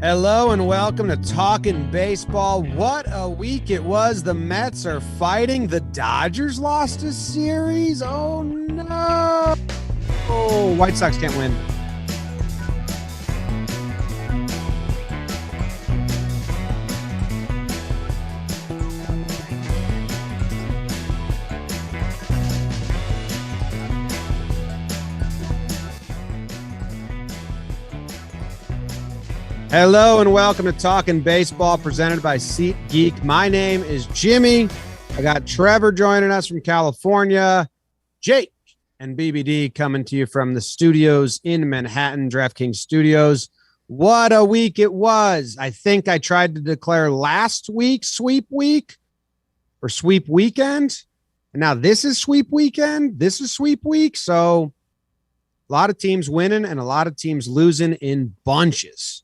Hello and welcome to Talkin' Baseball. What a week it was. The Mets are fighting. The Dodgers lost a series. Oh, no. Oh, White Sox can't win. Hello and welcome to Talkin' Baseball, presented by SeatGeek. My name is Jimmy. I got Trevor joining us from California. Jake and BBD coming to you from the studios in Manhattan, DraftKings Studios. What a week it was. I think I tried to declare last week sweep week or sweep weekend. And now this is sweep weekend. This is sweep week. So a lot of teams winning and a lot of teams losing in bunches.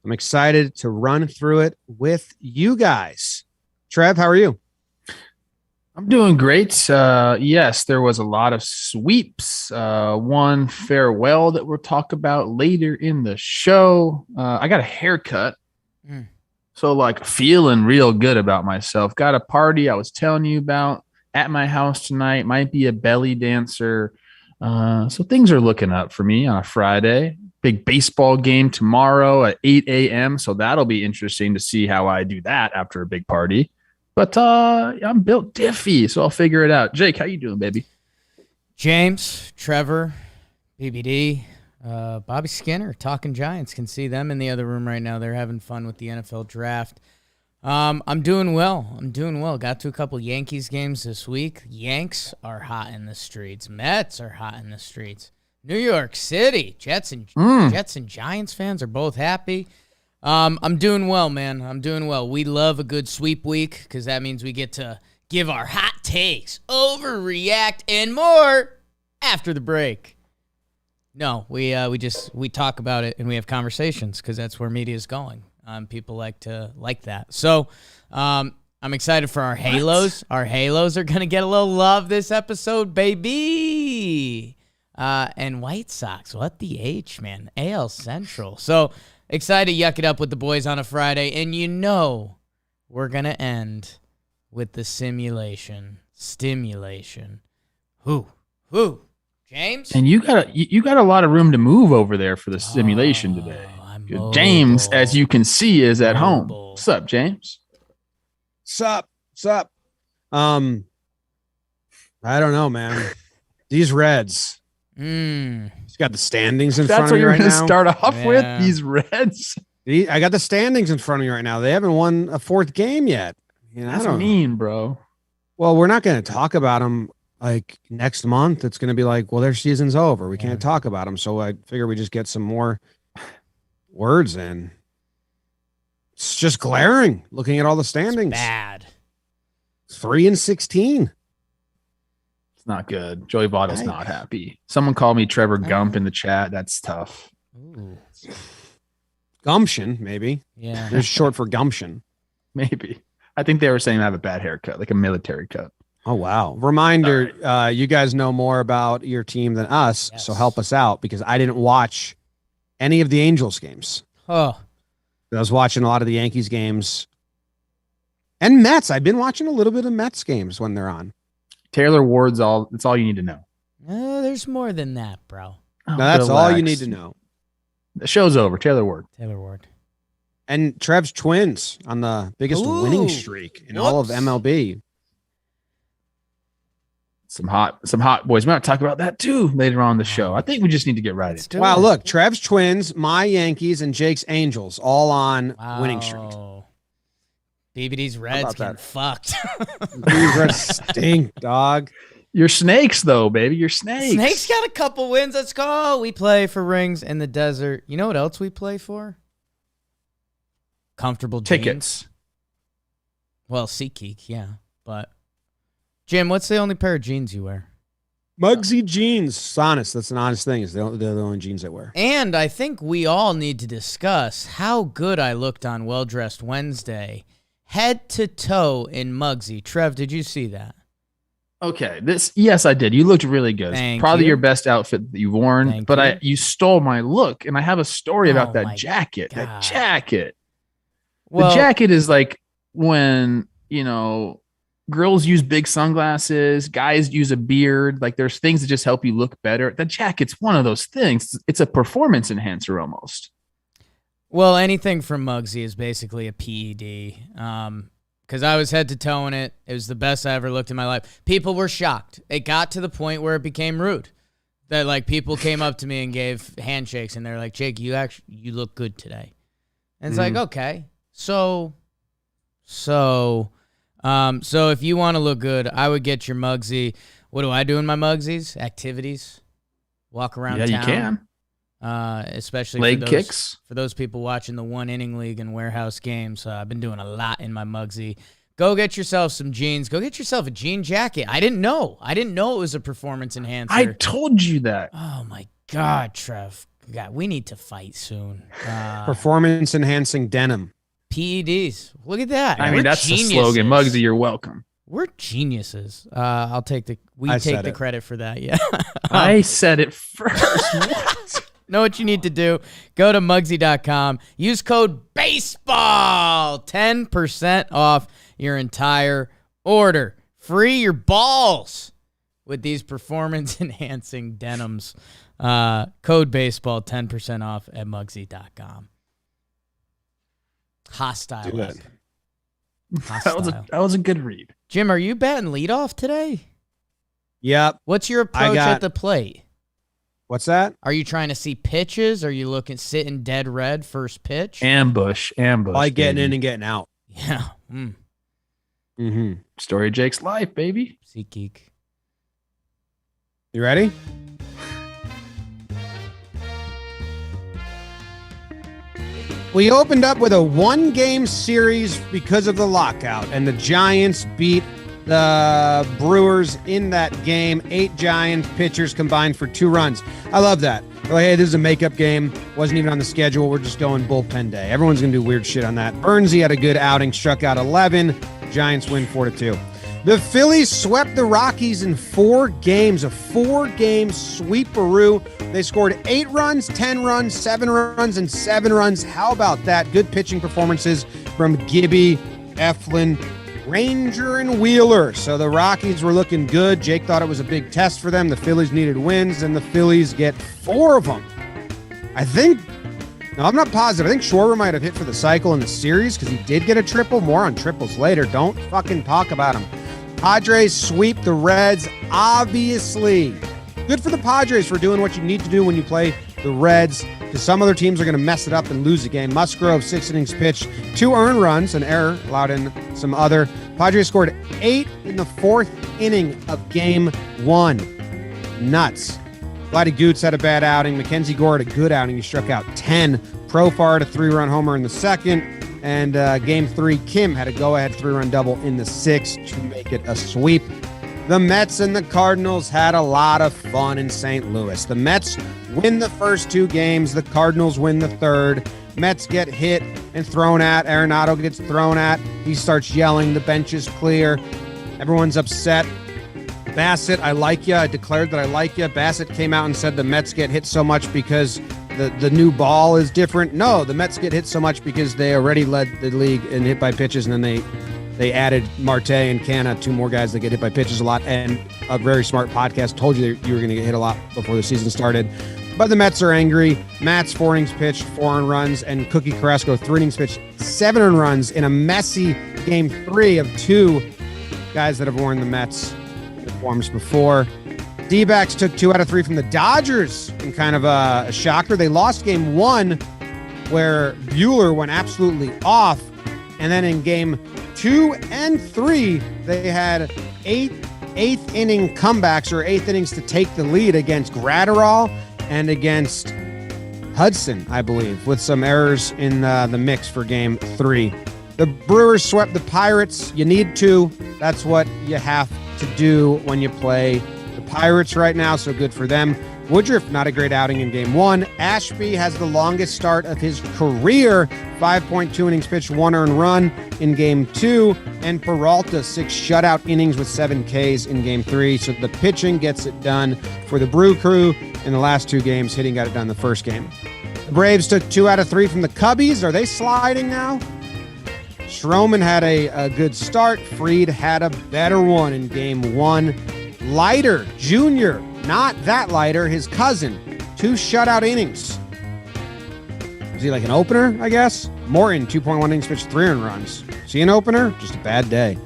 I'm excited to run through it with you guys. Trev, how are you? I'm doing great. Yes, there was a lot of sweeps. One farewell that we'll talk about later in the show. I got a haircut. So like feeling real good about myself. Got a party I was telling you about at my house tonight. Might be a belly dancer. So things are looking up for me on a Friday. Big baseball game tomorrow at 8 a.m. So that'll be interesting to see how I do that after a big party. But I'm built diffy, so I'll figure it out. Jake, how you doing, baby? James, Trevor, BBD, Bobby Skinner, Talking Giants. Can see them in the other room right now. They're having fun with the NFL draft. I'm doing well. Got to a couple Yankees games this week. Yanks are hot in the streets. Mets are hot in the streets. New York City, Jets and Giants fans are both happy. I'm doing well, man. I'm doing well. We love a good sweep week because that means we get to give our hot takes, overreact, and more after the break. No, we talk about it and we have conversations because that's where media is going. People like that. So I'm excited for our Halos. Our Halos are going to get a little love this episode, baby. And White Sox, what the H, man? AL Central. So excited to yuck it up with the boys on a Friday. And you know we're going to end with the stimulation. Who? James? And you got a lot of room to move over there for the stimulation today. James, as you can see, is at home. What's up, James? Sup? I don't know, man. These Reds. He's got the standings in front of me right now. That's what you're going to start off with? These Reds? I got the standings in front of me right now. They haven't won a fourth game yet. That's mean, bro. Well, we're not going to talk about them like next month. It's going to be like, well, their season's over. We can't talk about them. So I figure we just get some more words in. It's just glaring looking at all the standings. It's bad. 3-16. Not good. Joey Votto's not happy. Someone called me Trevor Gump in the chat. That's tough. Ooh. Gumption, maybe. Yeah. It's short for gumption. Maybe. I think they were saying I have a bad haircut, like a military cut. Oh, wow. Reminder, you guys know more about your team than us, so help us out because I didn't watch any of the Angels games. Oh. I was watching a lot of the Yankees games and Mets. I've been watching a little bit of Mets games when they're on. Taylor Ward's that's all you need to know. There's more than that, bro. No, that's all you need to know. The show's over. Taylor Ward. And Trev's Twins on the biggest winning streak in all of MLB. Some hot boys. We're going to talk about that too later on in the show. I think we just need to get right into it. Wow, look, Trev's Twins, my Yankees, and Jake's Angels all on winning streak. BBD's Reds getting fucked. BBD's Reds stink, dog. Your Snakes, though, baby. Your Snakes. Snakes got a couple wins. Let's go. We play for rings in the desert. You know what else we play for? Comfortable tickets. Jeans. Well, SeatGeek, yeah. But, Jim, what's the only pair of jeans you wear? Muggsy jeans. It's honest. That's an honest thing. They're the only jeans I wear. And I think we all need to discuss how good I looked on Well Dressed Wednesday. Head to toe in Muggsy. Trev, did you see that? Okay, yes, I did. You looked really good. Thank Probably you. your best outfit that you've worn. Thank But you. you stole my look, and I have a story about my that jacket. God. That jacket. Well, The jacket is like when, girls use big sunglasses, guys use a beard. Like there's things that just help you look better. The jacket's one of those things. It's a performance enhancer almost. Well, anything from Muggsy is basically a PED. Because I was head to toe in it. It was the best I ever looked in my life. People were shocked. It got to the point where it became rude. That like people came up to me and gave handshakes, and they're like, "Jake, you look good today." And it's like, okay, so if you want to look good, I would get your Muggsy. What do I do in my Muggsies? Activities, walk around town. Yeah, you can. Especially leg kicks for those people watching the 1-inning league and warehouse games. I've been doing a lot in my Muggsy. Go get yourself some jeans. Go get yourself a jean jacket. I didn't know it was a performance enhancer. I told you that. Oh my God, Trev. God, we need to fight soon. Performance enhancing denim. PEDs. Look at that. I mean, that's geniuses. the slogan. Muggsy, you're welcome. We're geniuses. I'll take the credit for that. Yeah. I said it first. Know what you need to do? Go to Muggsy.com. Use code BASEBALL. 10% off your entire order. Free your balls with these performance-enhancing denims. Code BASEBALL. 10% off at Muggsy.com. Hostile. Do it. Hostile. That was a good read. Jim, are you batting leadoff today? Yep. What's your approach at the plate? What's that? Are you trying to see pitches? Are you sitting dead red first pitch? Ambush. Like getting in and getting out. Yeah. Story of Jake's life, baby. SeatGeek. You ready? We opened up with a 1-game series because of the lockout, and the Giants beat the Brewers in that game. 8 Giants pitchers combined for 2 runs. I love that. They're like, hey, this is a makeup game. Wasn't even on the schedule. We're just going bullpen day. Everyone's going to do weird shit on that. Burnsy had a good outing, struck out 11. Giants win 4-2. The Phillies swept the Rockies in 4 games, a 4-game sweeperoo. They scored 8 runs, 10 runs, 7 runs, and 7 runs. How about that? Good pitching performances from Gibby, Eflin, Ranger, and Wheeler. So the Rockies were looking good. Jake thought it was a big test for them. The Phillies needed wins, and the Phillies get 4 of them. I'm not positive. I think Schwarber might have hit for the cycle in the series because he did get a triple. More on triples later. Don't fucking talk about him. Padres sweep the Reds, obviously. Good for the Padres for doing what you need to do when you play the Reds, because some other teams are going to mess it up and lose the game. Musgrove, 6 innings pitched, 2 earned runs, an error allowed in some other. Padres scored 8 in the 4th inning of game 1. Nuts. Vladdy Goots had a bad outing. Mackenzie Gore had a good outing. He struck out 10. Profar had a 3-run homer in the 2nd. And game 3, Kim had a go-ahead 3-run double in the 6th to make it a sweep. The Mets and the Cardinals had a lot of fun in St. Louis. The Mets win the first 2 games. The Cardinals win the 3rd. Mets get hit and thrown at. Arenado gets thrown at. He starts yelling. The bench is clear. Everyone's upset. Bassett, I like you. I declared that I like you. Bassett came out and said the Mets get hit so much because the new ball is different. No, the Mets get hit so much because they already led the league in hit by pitches, and then they added Marte and Canna, 2 more guys that get hit by pitches a lot. And a very smart podcast told you that you were going to get hit a lot before the season started. But the Mets are angry. Matt's 4 innings pitched, 4 earned runs, and Cookie Carrasco 3 innings pitched, 7 earned runs in a messy game 3 of 2 guys that have worn the Mets uniforms before. D-backs took 2 out of 3 from the Dodgers in kind of a shocker. They lost game 1 where Buehler went absolutely off. And then in game 2 and 3, they had 8th inning comebacks or 8th innings to take the lead against Gratterall and against Hudson, I believe, with some errors in the mix for game 3. The Brewers swept the Pirates. You need to. That's what you have to do when you play the Pirates right now, so good for them. Woodruff, not a great outing in game 1. Ashby has the longest start of his career, 5.2 innings pitched, 1 earned run in game 2. And Peralta, 6 shutout innings with 7 Ks in game 3. So the pitching gets it done for the Brew Crew in the last 2 games. Hitting got it done the first game. The Braves took 2 out of 3 from the Cubbies. Are they sliding now? Stroman had a good start. Fried had a better one in game 1. Leiter Jr., not that Leiter, his cousin, 2 shutout innings. Is he like an opener, I guess? Morton, 2.1 innings pitched, 3 earned runs. Is he an opener? Just a bad day.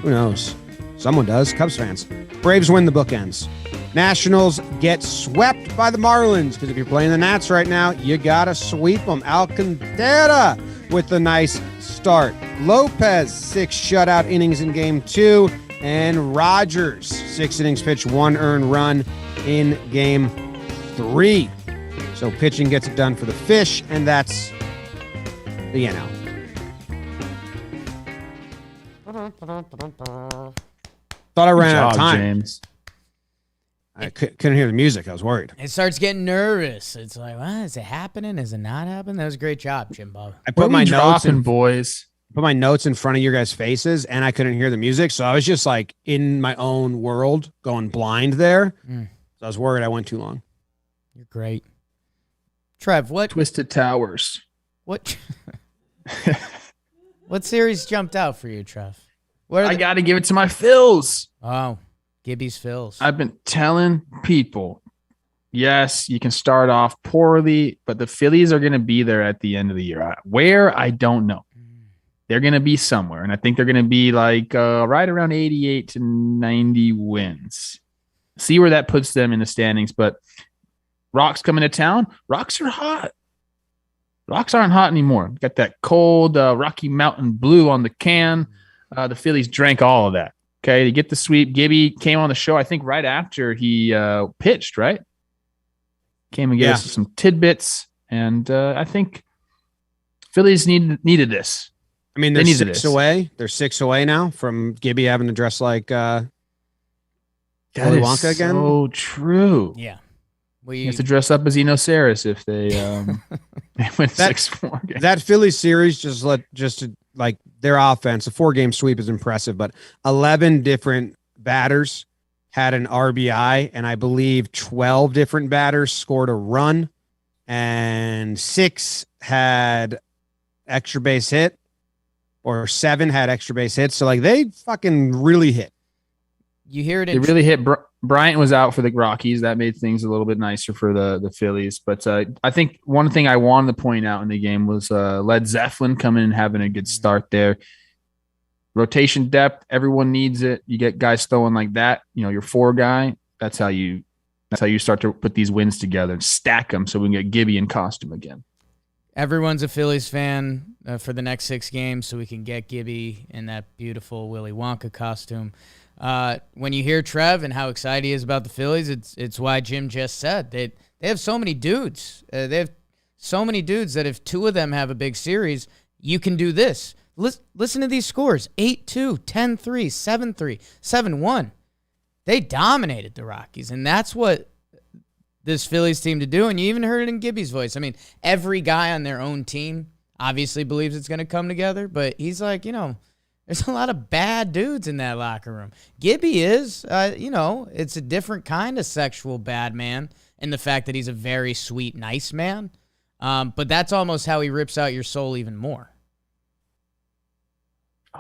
Who knows? Someone does. Cubs fans. Braves win the bookends. Nationals get swept by the Marlins, because if you're playing the Nats right now, you got to sweep them. Alcantara with a nice start. Lopez, 6 shutout innings in game 2. And Rogers, 6 innings pitched, 1 earned run in game 3. So pitching gets it done for the Fish, and that's the NL. Thought I ran out of time. James. I couldn't hear the music. I was worried. It starts getting nervous. It's like, what? Is it happening? Is it not happening? That was a great job, Jimbo. I put my notes in, boys. Put my notes in front of your guys' faces, and I couldn't hear the music, so I was just like in my own world, going blind there. So I was worried I went too long. You're great, Trev. What Twisted Towers? What? What series jumped out for you, Trev? I got to give it to my Phils. Oh, Gibby's Phils. I've been telling people, yes, you can start off poorly, but the Phillies are going to be there at the end of the year. Where? I don't know. They're going to be somewhere, and I think they're going to be like right around 88 to 90 wins. See where that puts them in the standings. But Rocks coming to town. Rocks are hot. Rocks aren't hot anymore. Got that cold Rocky Mountain blue on the can. The Phillies drank all of that. Okay, to get the sweep. Gibby came on the show, I think, right after he pitched, right? Came and gave us some tidbits, and I think Phillies needed this. I mean, they're 6 away. They're 6 away now from Gibby having to dress like Willy Wonka again. So true. Yeah. You have to dress up as Enoceris if they win 6-4 games. That Phillies series their offense, a 4-game sweep is impressive, but 11 different batters had an RBI, and I believe 12 different batters scored a run, and 6 had extra base hit, or 7 had extra base hits. So they fucking really hit. You hear it. They really hit. Bryant was out for the Rockies. That made things a little bit nicer for the Phillies. But I think one thing I wanted to point out in the game was Led Zeppelin coming and having a good start there. Rotation depth, everyone needs it. You get guys throwing like that. Your 4 guy. That's how you start to put these wins together and stack them so we can get Gibby in costume again. Everyone's a Phillies fan for the next 6 games, so we can get Gibby in that beautiful Willy Wonka costume. When you hear Trev and how excited he is about the Phillies, it's why Jim just said they have so many dudes. They have so many dudes that if 2 of them have a big series, you can do this. Listen to these scores: 8-2, 10-3, 7-3, 7-1. They dominated the Rockies, and that's what this Phillies team to do. And you even heard it in Gibby's voice. I mean, every guy on their own team obviously believes it's going to come together, but he's like, there's a lot of bad dudes in that locker room. Gibby is, it's a different kind of sexual bad man in the fact that he's a very sweet, nice man. But that's almost how he rips out your soul even more.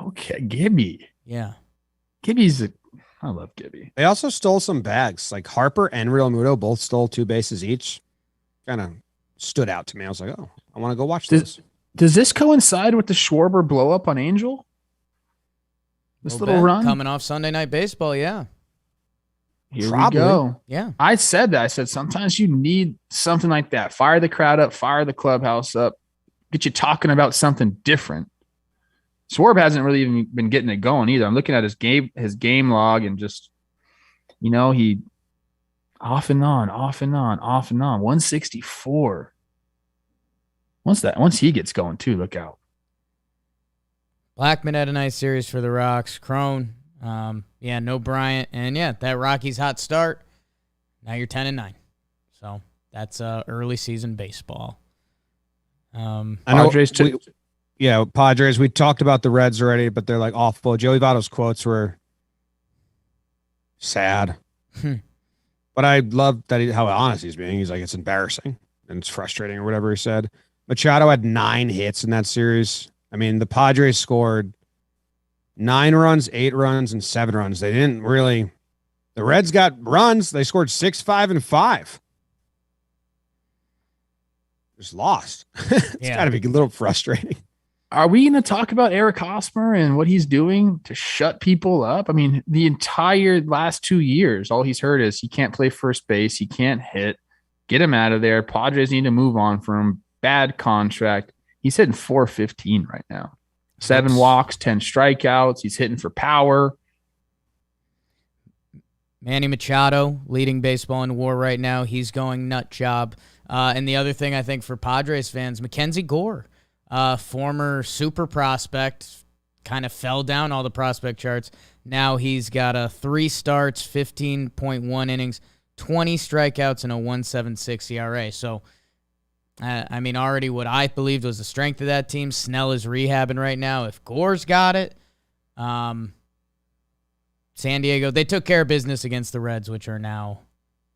Okay, Gibby. Yeah. I love Gibby. They also stole some bags. Like Harper and Real Muto both stole 2 bases each. Kind of stood out to me. I was like, oh, I want to go watch this. Does this coincide with the Schwarber blow up on Angel? This little run? Coming off Sunday Night Baseball, yeah. Here we go. Yeah. I said that. I said sometimes you need something like that. Fire the crowd up, fire the clubhouse up, get you talking about something different. Schwarber hasn't really even been getting it going either. I'm looking at his game log and just, he off and on. 164. Once he gets going too, look out. Blackman had a nice series for the Rocks. Crone, no Bryant. And that Rockies hot start. Now you're 10-9. So that's early season baseball. I know Padres Padres. We talked about the Reds already, but they're like awful. Joey Votto's quotes were sad. But I love that how honest he's being. He's like, it's embarrassing and it's frustrating or whatever he said. Machado had 9 hits in that series. I mean, the Padres scored 9 runs, 8 runs, and 7 runs. They didn't really. The Reds got runs. They scored 6, 5, and 5. Just lost. It's got to be a little frustrating. Are we going to talk about Eric Hosmer and what he's doing to shut people up? I mean, the entire last 2 years, all he's heard is he can't play first base. He can't hit. Get him out of there. Padres need to move on from him. Bad contract. He's hitting .415 right now. 7 walks, 10 strikeouts. He's hitting for power. Manny Machado leading baseball in WAR right now. He's going nut job. And the other thing I think for Padres fans, Mackenzie Gore, former super prospect, kind of fell down all the prospect charts. Now he's got 3 starts, 15.1 innings, 20 strikeouts, and a 1.76 ERA. So, I mean, already what I believed was the strength of that team. Snell is rehabbing right now. If Gore's got it, San Diego, they took care of business against the Reds, which are now,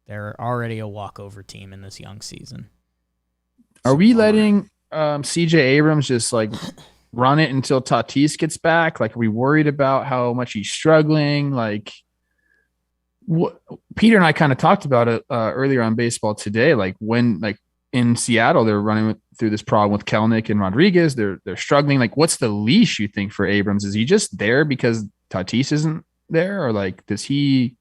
they're already a walkover team in this young season. Are we letting CJ Abrams just like run it until Tatis gets back? Like, are we worried about how much he's struggling? Like, what Peter and I kind of talked about it earlier on Baseball Today. Like, when like in Seattle, they're running through this problem with Kelenic and Rodriguez. They're struggling. Like, what's the leash you think for Abrams? Is he just there because Tatis isn't there, or like does he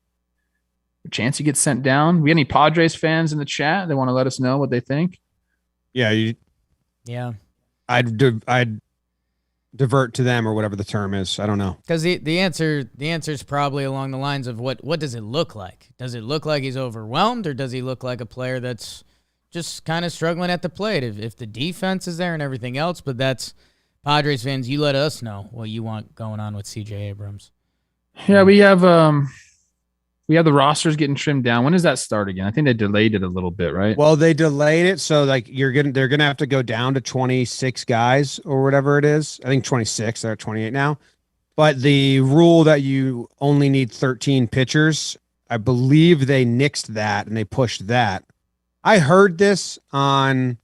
a chance he gets sent down? We any Padres fans in the chat? They want to let us know what they think. Yeah, I'd divert to them or whatever the term is. I don't know, because the answer is probably along the lines of what does it look like? Does it look like he's overwhelmed, or does he look like a player that's just kind of struggling at the plate? If the defense is there and everything else, but that's Padres fans. You let us know what you want going on with CJ Abrams. Yeah, we have the rosters getting trimmed down. When does that start again? I think they delayed it a little bit, right? Well, they delayed it, so like they're gonna have to go down to 26 guys or whatever it is. I think 26. They're at 28 now. But the rule that you only need 13 pitchers, I believe they nixed that and they pushed that. I heard this on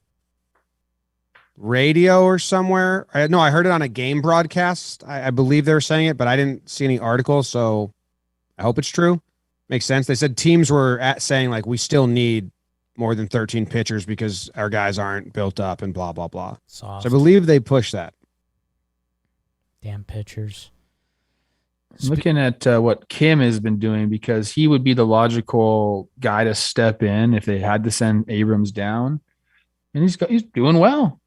radio or somewhere. I heard it on a game broadcast. I believe they were saying it, but I didn't see any articles, so I hope it's true. Makes sense. They said teams were saying like we still need more than 13 pitchers because our guys aren't built up and blah blah blah. Soft. So I believe they pushed that. Damn pitchers. Looking at what Kim has been doing, because he would be the logical guy to step in if they had to send Abrams down, and he's doing well.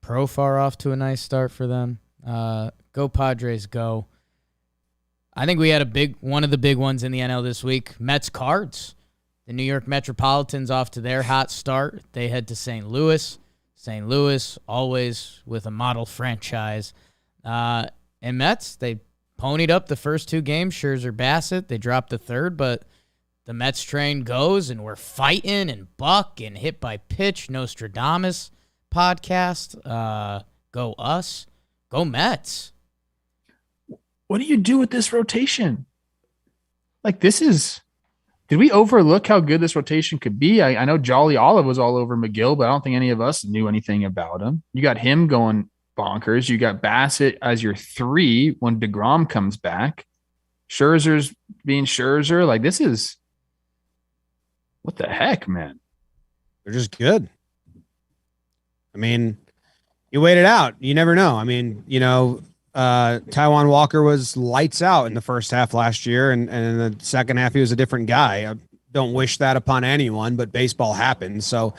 Profar off to a nice start for them. Go Padres, go. I think we had one of the big ones in the NL this week. Mets-Cards. The New York Metropolitans off to their hot start. They head to St. Louis. St. Louis, always with a model franchise. And Mets, they ponied up the first 2 games. Scherzer, Bassett. They dropped the third, but the Mets train goes, and we're fighting and buck and hit by pitch. Nostradamus podcast. Go us. Go Mets. What do you do with this rotation? Like, did we overlook how good this rotation could be? I know Jolly Olive was all over McGill, but I don't think any of us knew anything about him. You got him going bonkers. You got Bassett as your 3 when DeGrom comes back. Scherzer's being Scherzer. Like, this is what the heck, man? They're just good. I mean, you wait it out. You never know. I mean, Taijuan Walker was lights out in the first half last year, and in the second half he was a different guy. I don't wish that upon anyone, but baseball happens. So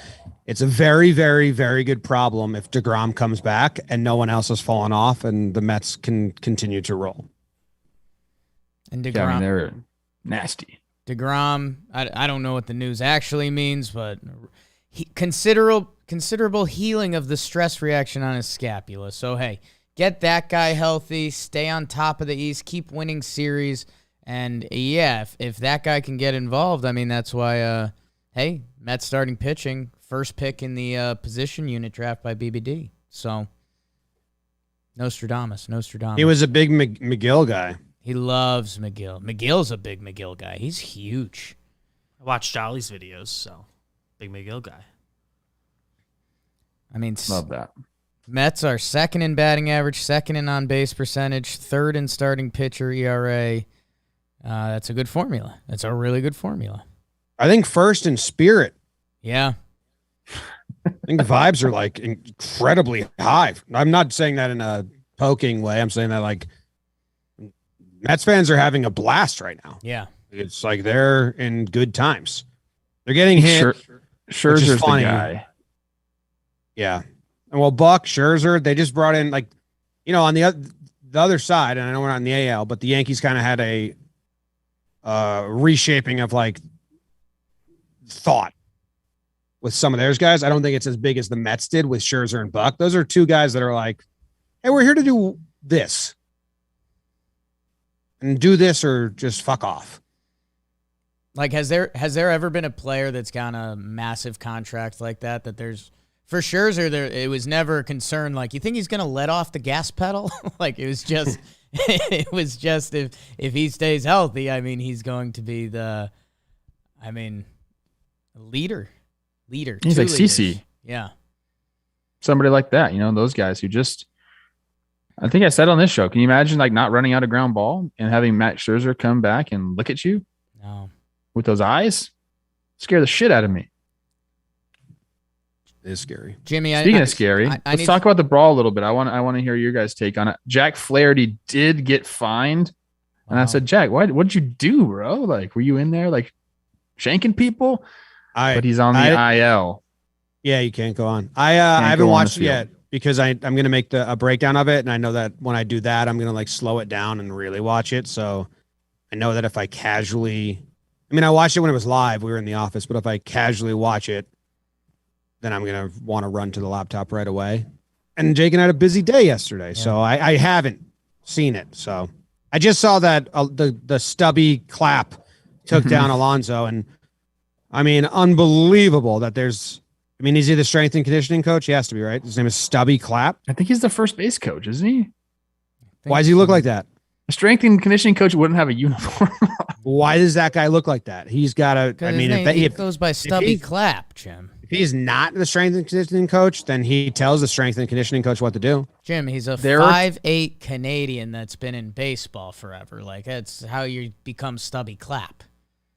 it's a very, very, very good problem if DeGrom comes back and no one else has fallen off and the Mets can continue to roll. And DeGrom, yeah, I mean, they're nasty. DeGrom, I don't know what the news actually means, but considerable healing of the stress reaction on his scapula. So, hey, get that guy healthy, stay on top of the East, keep winning series. And, yeah, if that guy can get involved, I mean, that's why hey, Mets starting pitching, first pick in the position unit draft by BBD. So, Nostradamus. He was a big McGill guy. He loves McGill. McGill's a big McGill guy. He's huge. I watch Jolly's videos, so big McGill guy. I mean, Love that. Mets are second in batting average, second in on-base percentage, third in starting pitcher ERA. That's a good formula. That's a really good formula. I think first in spirit. Yeah. I think the vibes are like incredibly high. I'm not saying that in a poking way. I'm saying that like Mets fans are having a blast right now. Yeah. It's like they're in good times. They're getting hit. Scherzer's the guy. Yeah. And well, Buck, Scherzer, they just brought in, like, you know, on the other side, and I know we're not in the AL, but the Yankees kind of had a reshaping of like thought with some of theirs guys. I don't think it's as big as the Mets did with Scherzer and Buck. Those are two guys that are like, hey, we're here to do this. And do this or just fuck off. Like, has there ever been a player that's got a massive contract like that there's for Scherzer, it was never a concern. Like, you think he's going to let off the gas pedal? Like, it was just if he stays healthy, I mean, he's going to be leader. He's like CC. Yeah. Somebody like that, you know, those guys who just, I think I said on this show, can you imagine like not running out a ground ball and having Matt Scherzer come back and look at you? No. With those eyes? Scare the shit out of me. It is scary. Jimmy, Speaking of scary, let's talk about the brawl a little bit. I want to hear your guys' take on it. Jack Flaherty did get fined. And I said, Jack, what did you do, bro? Like, were you in there like shanking people? But he's on the IL. Yeah, you can't go on. I haven't watched it yet because I'm going to make a breakdown of it. And I know that when I do that, I'm going to like slow it down and really watch it. So I know that if I casually, I watched it when it was live. We were in the office, but if I casually watch it, then I'm going to want to run to the laptop right away. And Jake and I had a busy day yesterday, so I haven't seen it. So I just saw that the stubby clap took down Alonso, and unbelievable that there's. Is he the strength and conditioning coach? He has to be, right? His name is Stubby Clap. I think he's the first base coach, isn't he? Why does he look like that? A strength and conditioning coach wouldn't have a uniform. Why does that guy look like that? He's got a. It goes by Stubby Clap, Jim. If he's not the strength and conditioning coach, then he tells the strength and conditioning coach what to do. Jim, he's a 5'8" Canadian that's been in baseball forever. Like, that's how you become Stubby Clap.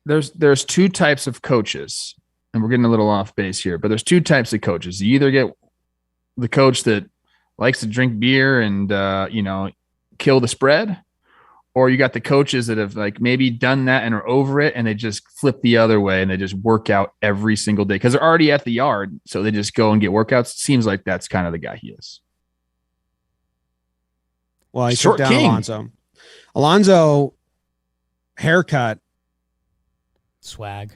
There's two types of coaches, and we're getting a little off base here, but there's two types of coaches. You either get the coach that likes to drink beer and kill the spread, or you got the coaches that have like maybe done that and are over it, and they just flip the other way and they just work out every single day because they're already at the yard. So they just go and get workouts. Seems like that's kind of the guy he is. Well, he took down Alonso. Alonso haircut swag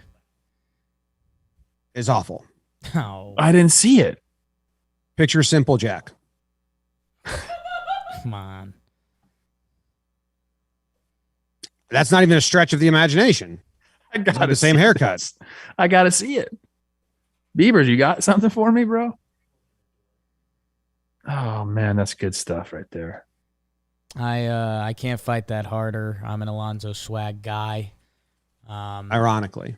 is awful. Oh, I didn't see it. Picture Simple Jack. Come on. That's not even a stretch of the imagination. I got the same haircut. I got to see it. Beavers, you got something for me, bro? Oh man, that's good stuff right there. I can't fight that harder. I'm an Alonso swag guy. Ironically,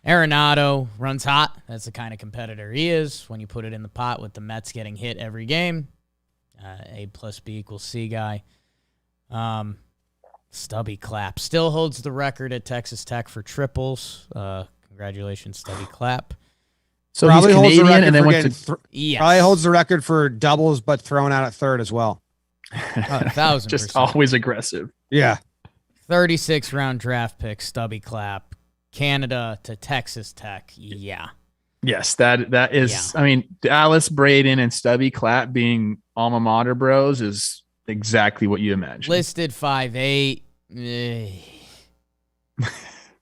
Arenado runs hot. That's the kind of competitor he is. When you put it in the pot with the Mets getting hit every game, A plus B equals C guy. Stubby Clap still holds the record at Texas Tech for triples. Congratulations, Stubby Clap. So probably he's Canadian and then went to yes. Probably holds the record for doubles, but thrown out at third as well. 1,000%. Just always aggressive. Yeah. 36 round draft pick, Stubby Clap. Canada to Texas Tech. Yeah. Yes, that is. Yeah. Dallas, Braden, and Stubby Clap being alma mater bros is exactly what you imagine. Listed 5'8".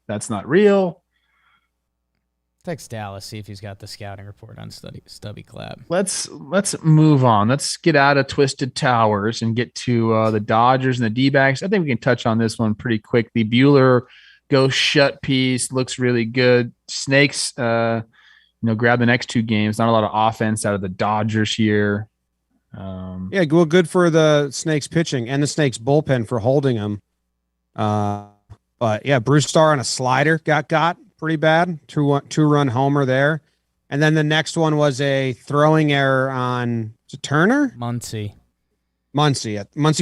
That's not real. Text Dallas, see if he's got the scouting report on Stubby Clap. Let's move on. Let's get out of Twisted Towers and get to the Dodgers and the D-backs. I think we can touch on this one pretty quickly. Buehler go shut piece. Looks really good. Snakes, grab the next 2 games. Not a lot of offense out of the Dodgers here. Yeah, well, good for the Snakes pitching and the Snakes bullpen for holding them. But yeah, Bruce Starr on a slider got pretty bad. 2-run homer there. And then the next one was a throwing error on Turner? Muncy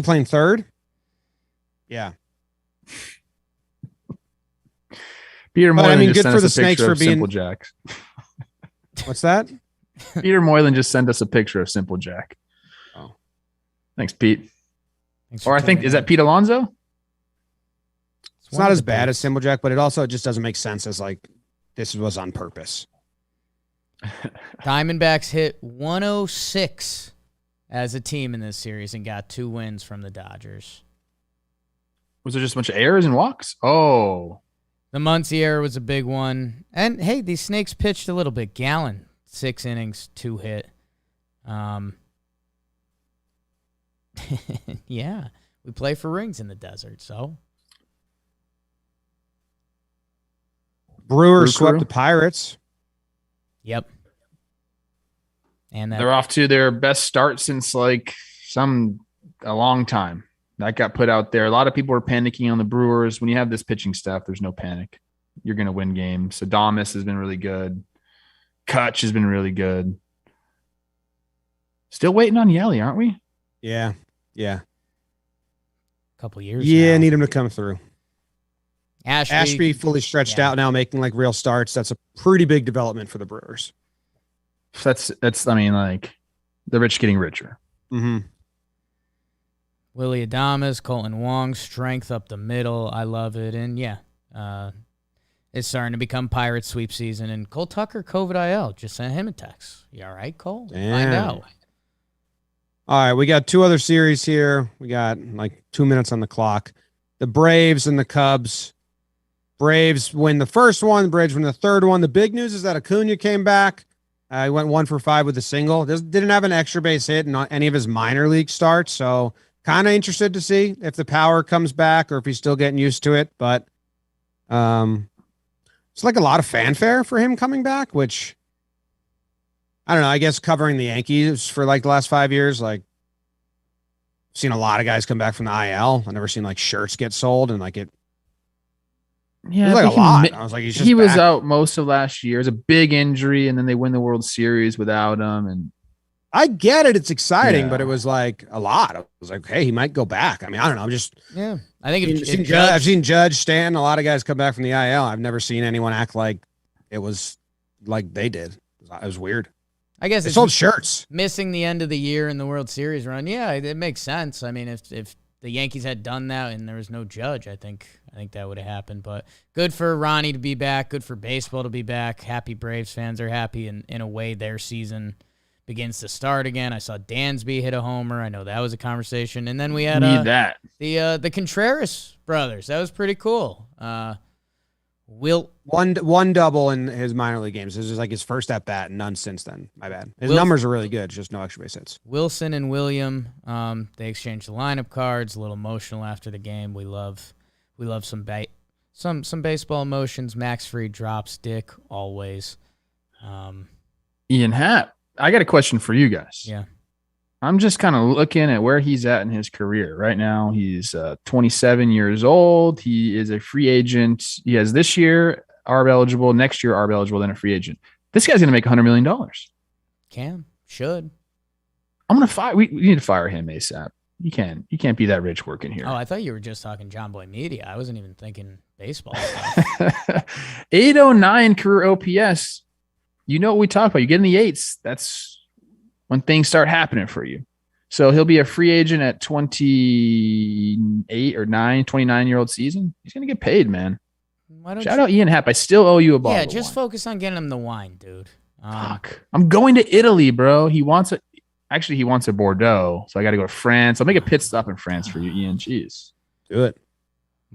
playing third? Yeah. Peter Moylan just sent us good for the a Snakes picture for of being Simple Jacks. What's that? Peter Moylan just sent us a picture of Simple Jack. Oh. Thanks, Pete. Thanks Or I think, is that Pete Alonso? It's not as bad as Simple Jack, but it also just doesn't make sense as like this was on purpose. Diamondbacks hit 106 as a team in this series and got 2 wins from the Dodgers. Was there just a bunch of errors and walks? Oh. The Muncy error was a big one. And, hey, these Snakes pitched a little bit. Gallen, 6 innings, 2 hit. Yeah, we play for rings in the desert, so. Brewers swept the Pirates. Yep. And they're off to their best start since a long time. That got put out there. A lot of people were panicking on the Brewers. When you have this pitching staff, there's no panic. You're going to win games. Adames has been really good. Kutch has been really good. Still waiting on Yelly, aren't we? Yeah. A couple years Yeah, now. need him to come through. Ashby fully stretched out now, making like real starts. That's a pretty big development for the Brewers. That's the rich getting richer. Mm-hmm. Willy Adames, Colton Wong, strength up the middle. I love it. And, yeah, it's starting to become Pirate sweep season. And Cole Tucker, COVID IL, just sent him a text. You all right, Cole? Damn. Find out. All right, we got 2 other series here. We got like 2 minutes on the clock. The Braves and the Cubs. Braves win the first one. The Braves win the third one. The big news is that Acuna came back. He went 1 for 5 with a single. Didn't have an extra base hit in any of his minor league starts. So kind of interested to see if the power comes back or if he's still getting used to it. But it's like a lot of fanfare for him coming back, which I don't know. I guess covering the Yankees for like the last 5 years, like I've seen a lot of guys come back from the IL. I've never seen like shirts get sold and like it. Yeah, it was like a lot. I was like, he was out most of last year. It was a big injury, and then they win the World Series without him. And I get it; it's exciting, but it was like a lot. I was like, hey, he might go back. I mean, I don't know. I'm just I think I've seen Judge, Stanton, a lot of guys come back from the IL. I've never seen anyone act like it was like they did. It was weird. I guess they sold shirts. Missing the end of the year in the World Series run. Yeah, it makes sense. I mean, if the Yankees had done that and there was no Judge, I think that would have happened. But good for Ronnie to be back. Good for baseball to be back. Happy Braves fans are happy. And in a way, their season begins to start again. I saw Dansby hit a homer. I know that was a conversation. And then we had the Contreras brothers. That was pretty cool. One double in his minor league games. This is like his first at bat, none since then. My bad. His numbers are really good, just no extra base hits. Wilson and William, they exchanged the lineup cards. A little emotional after the game. We love some baseball emotions. Max Fried drops Dick always. Ian Happ, I got a question for you guys. Yeah. I'm just kind of looking at where he's at in his career right now. He's 27 years old. He is a free agent. He has this year ARB eligible, next year ARB eligible, then a free agent. This guy's going to make $100 million. Should. I'm going to fire. We need to fire him ASAP. You can't be that rich working here. Oh, I thought you were just talking Jomboy Media. I wasn't even thinking baseball stuff. 809 career OPS. You know what we talk about. You get in the eights. That's when things start happening for you. So he'll be a free agent at 29 29-year-old season. He's going to get paid, man. Shout out Ian Happ. I still owe you a bottle. Yeah, just focus on getting him the wine, dude. Fuck. I'm going to Italy, bro. He wants a Bordeaux. So I got to go to France. I'll make a pit stop in France for you, Ian. Jeez. Do it.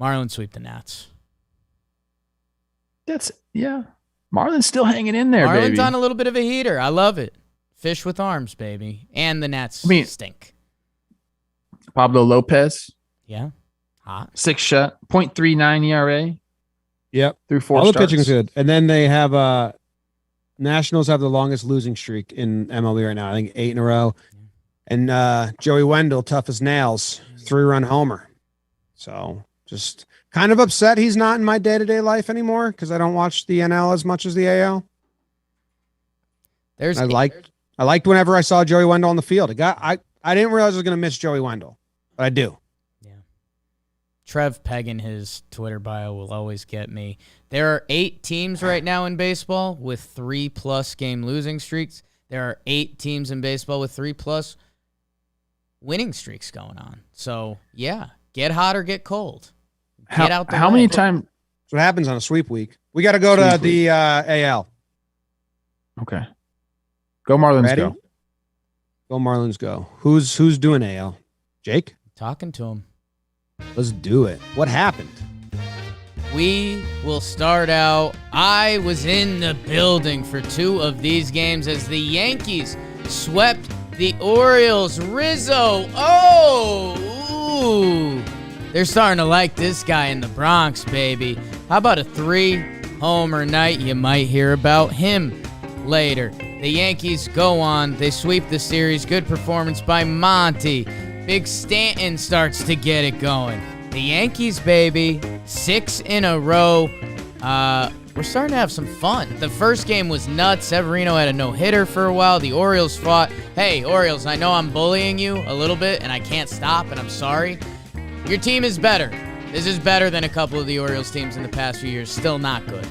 Marlins sweep the Nats. Marlins still hanging in there, baby. Marlins on a little bit of a heater. I love it. Fish with arms, baby. And the Nats stink. Pablo Lopez. Yeah. Hot. 6 shot. 0.39 ERA. Yep. through 4 All the starts. pitching's good. And then they have Nationals have the longest losing streak in MLB right now. I think 8 in a row. And Joey Wendell, tough as nails, 3-run homer. So just kind of upset he's not in my day-to-day life anymore because I don't watch the NL as much as the AL. I liked whenever I saw Joey Wendell on the field. I didn't realize I was going to miss Joey Wendell, but I do. Yeah. Trev Pegg in his Twitter bio will always get me. There are 8 teams right now in baseball with 3+ game losing streaks. There are 8 teams in baseball with 3+ winning streaks going on. So, yeah, get hot or get cold. Get out the How way. many times? That's what happens on a sweep week. We got to go to the AL. Okay. Go Marlins, Ready? go. Go Marlins, go. Who's doing AL? Jake? Talking to him. Let's do it. What happened? We will start out. I was in the building for 2 of these games as the Yankees swept the Orioles. Rizzo. Oh, ooh. They're starting to like this guy in the Bronx, baby. How about a 3-homer night? You might hear about him later. The Yankees go on. They sweep the series. Good performance by Monty. Big Stanton starts to get it going. The Yankees, baby, 6 in a row. We're starting to have some fun. The first game was nuts. Severino had a no-hitter for a while. The Orioles fought. Hey, Orioles, I know I'm bullying you a little bit, and I can't stop, and I'm sorry. Your team is better. This is better than a couple of the Orioles teams in the past few years. Still not good.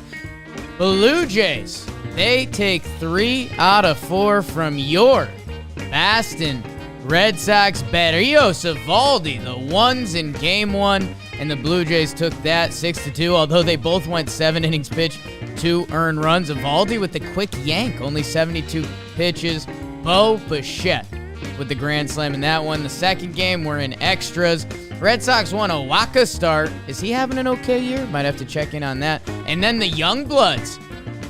Blue Jays, they take 3 out of 4 from your Boston Red Sox. Berrios, Eovaldi, the ones in game 1, and the Blue Jays took that 6-2, although they both went 7 innings pitched, 2 earned runs. Eovaldi with the quick yank, only 72 pitches. Bo Bichette with the grand slam in that one. The second game, we're in extras. Red Sox won a Waka start. Is he having an okay year? Might have to check in on that. And then the Youngbloods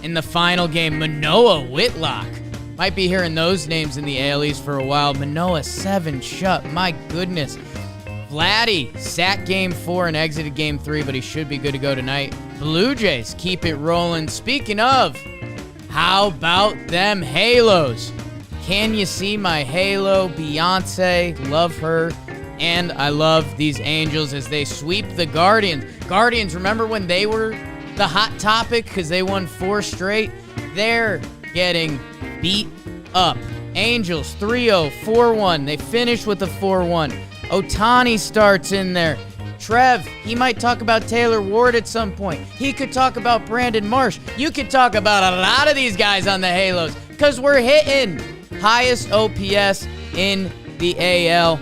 in the final game, Manoah, Whitlock. Might be hearing those names in the AL East for a while. Manoah, 7 shut. My goodness. Vladdy sat game 4 and exited game 3, but he should be good to go tonight. Blue Jays keep it rolling. Speaking of, how about them Halos? Can you see my Halo? Beyonce, love her. And I love these Angels as they sweep the Guardians. Guardians, remember when they were the hot topic because they won 4 straight? They're getting beat up. Angels 3-0, 4-1. They finish with a 4-1. Ohtani starts in there. Trev, he might talk about Taylor Ward at some point. He could talk about Brandon Marsh. You could talk about a lot of these guys on the Halos because we're hitting highest OPS in the AL.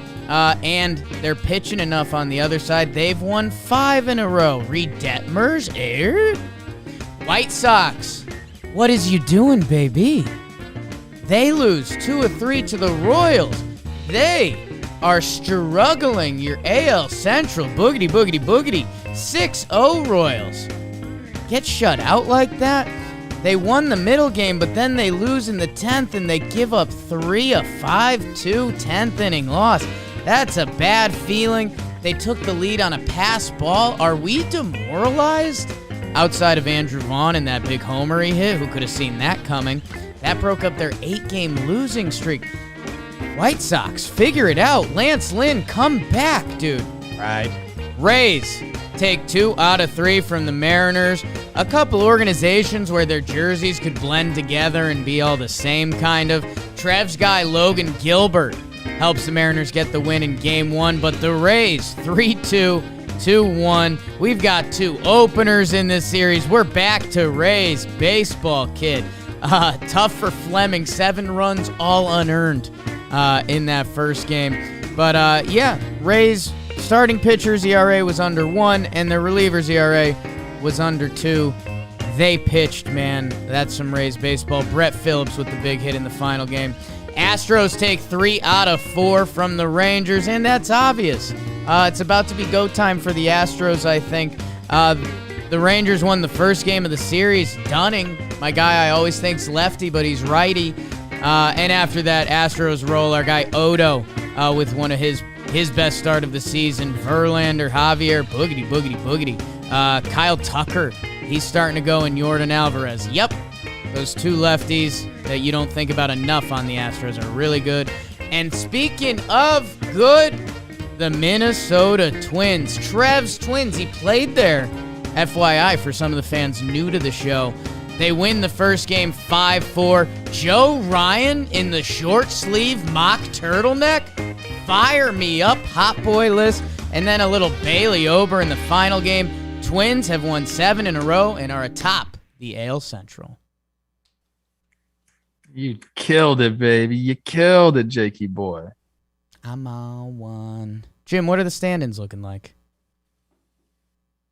And they're pitching enough on the other side. They've won 5 in a row. Reed Detmers, White Sox, what is you doing, baby? They lose 2 of 3 to the Royals. They are struggling. Your AL Central, boogity, boogity, boogity. 6-0 Royals. Get shut out like that? They won the middle game, but then they lose in the 10th, and they give up 3 of 5-2 10th inning loss. That's a bad feeling. They took the lead on a pass ball. Are we demoralized? Outside of Andrew Vaughn and that big homer he hit, who could have seen that coming? That broke up their 8-game losing streak. White Sox, figure it out. Lance Lynn, come back, dude. Right. Rays take 2 out of 3 from the Mariners. A couple organizations where their jerseys could blend together and be all the same kind of. Trev's guy, Logan Gilbert, helps the Mariners get the win in game 1, but the Rays 3-2, 2-1. We've got 2 openers in this series. We're back to Rays baseball, kid. Tough for Fleming, 7 runs, all unearned in that first game. But yeah, Rays starting pitchers ERA was under 1, and their relievers ERA was under 2. They pitched, man. That's some Rays baseball. Brett Phillips with the big hit in the final game. Astros take 3 out of 4 from the Rangers, and that's obvious. It's about to be go time for the Astros, I think. The Rangers won the first game of the series. Dunning, my guy I always think's lefty, but he's righty. And after that, Astros roll our guy Odo with one of his best start of the season. Verlander, Javier, boogity, boogity, boogity. Kyle Tucker He's starting to go in Yordan Alvarez. Yep, those two lefties that you don't think about enough on the Astros are really good. And speaking of good, the Minnesota Twins. Trev's Twins, he played there. FYI, for some of the fans new to the show. They win the first game 5-4. Joe Ryan in the short sleeve mock turtleneck. Fire me up, hot boy list. And then a little Bailey Ober in the final game. Twins have won 7 in a row and are atop the AL Central. You killed it, baby. You killed it, Jakey boy. I'm on one. Jim, what are the stand-ins looking like?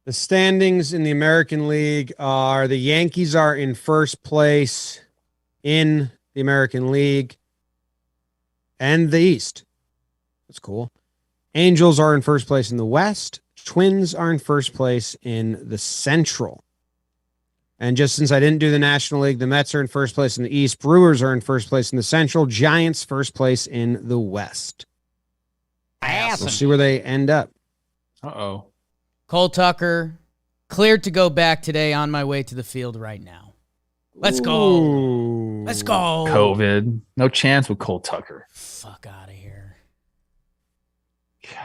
The standings in the American League are the Yankees are in first place in the American League and the East. That's cool. Angels are in first place in the West. Twins are in first place in the Central. And just since I didn't do the National League, the Mets are in first place in the East. Brewers are in first place in the Central. Giants first place in the West. Awesome. We'll see where they end up. Uh-oh. Cole Tucker, cleared to go back today, on my way to the field right now. Let's go. Ooh. Let's go. COVID. No chance with Cole Tucker. Fuck out of here.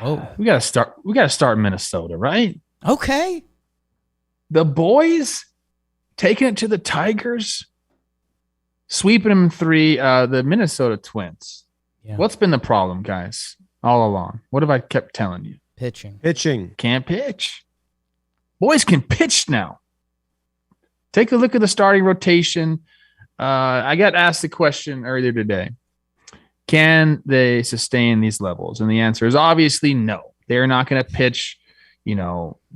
Oh, we gotta start Minnesota, right? Okay. The boys taking it to the Tigers, sweeping them 3. The Minnesota Twins. Yeah. What's been the problem, guys, all along? What have I kept telling you? Pitching. Can't pitch. Boys can pitch now. Take a look at the starting rotation. I got asked the question earlier today. Can they sustain these levels? And the answer is obviously no. They're not going to pitch,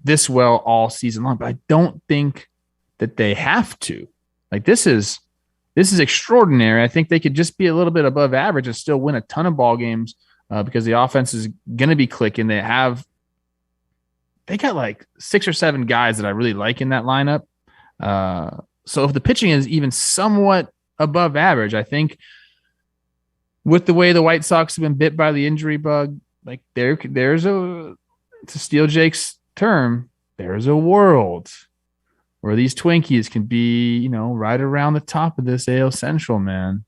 this well all season long. But I don't think that they have to. Like this is extraordinary. I think they could just be a little bit above average and still win a ton of ball games. Because the offense is going to be clicking. They got like 6 or 7 guys that I really like in that lineup. So if the pitching is even somewhat above average, I think with the way the White Sox have been bit by the injury bug, like there's to steal Jake's term, there's a world where these Twinkies can be, right around the top of this AL Central, man.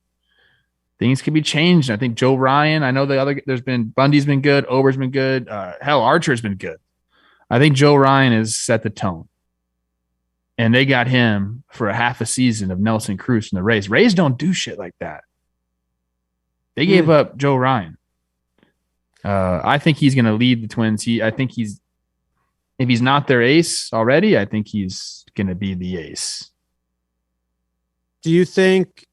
Things can be changed. I think Joe Ryan, I know Bundy's been good. Ober's been good. Archer's been good. I think Joe Ryan has set the tone. And they got him for a half a season of Nelson Cruz in the Rays. Rays don't do shit like that. They gave up Joe Ryan. I think he's going to lead the Twins. If he's not their ace already, I think he's going to be the ace. Do you think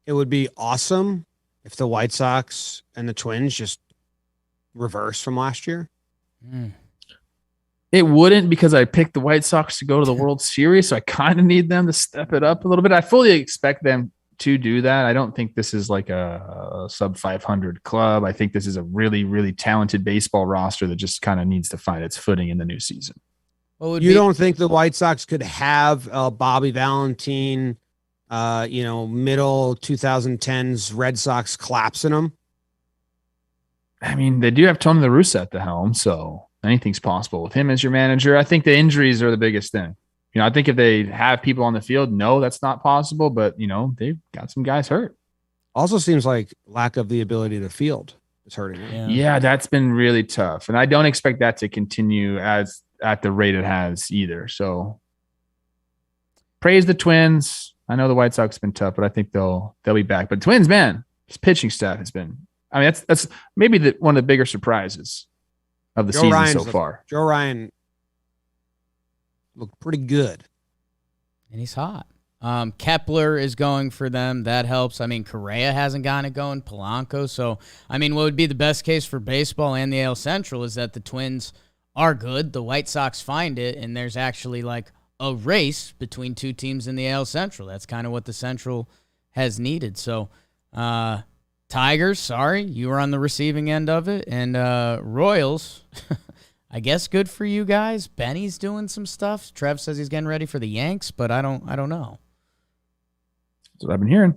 it would be awesome if the White Sox and the Twins just reverse from last year? It wouldn't, because I picked the White Sox to go to the World Series, so I kind of need them to step it up a little bit. I fully expect them to do that. I don't think this is like a sub 500 club. I think this is a really, really talented baseball roster that just kind of needs to find its footing in the new season. Don't think the White Sox could have Bobby Valentine, middle 2010s Red Sox collapsing them? I mean, they do have Tony La Russa at the helm, so anything's possible with him as your manager. I think the injuries are the biggest thing. I think if they have people on the field, no, that's not possible, but, they've got some guys hurt. Also seems like lack of the ability to field is hurting them. Yeah, that's been really tough, and I don't expect that to continue as at the rate it has either. So praise the Twins. I know the White Sox have been tough, but I think they'll be back. But Twins, man, his pitching staff has been. I mean, that's maybe one of the bigger surprises of the season so far. Joe Ryan looked pretty good, and he's hot. Kepler is going for them. That helps. I mean, Correa hasn't gotten it going. Polanco. So, I mean, what would be the best case for baseball and the AL Central is that the Twins are good. The White Sox find it, and there's actually like a race between two teams in the AL Central. That's kind of what the Central has needed. So, Tigers, sorry, you were on the receiving end of it. And Royals, I guess good for you guys. Benny's doing some stuff. Trev says he's getting ready for the Yanks, but I don't know. That's what I've been hearing.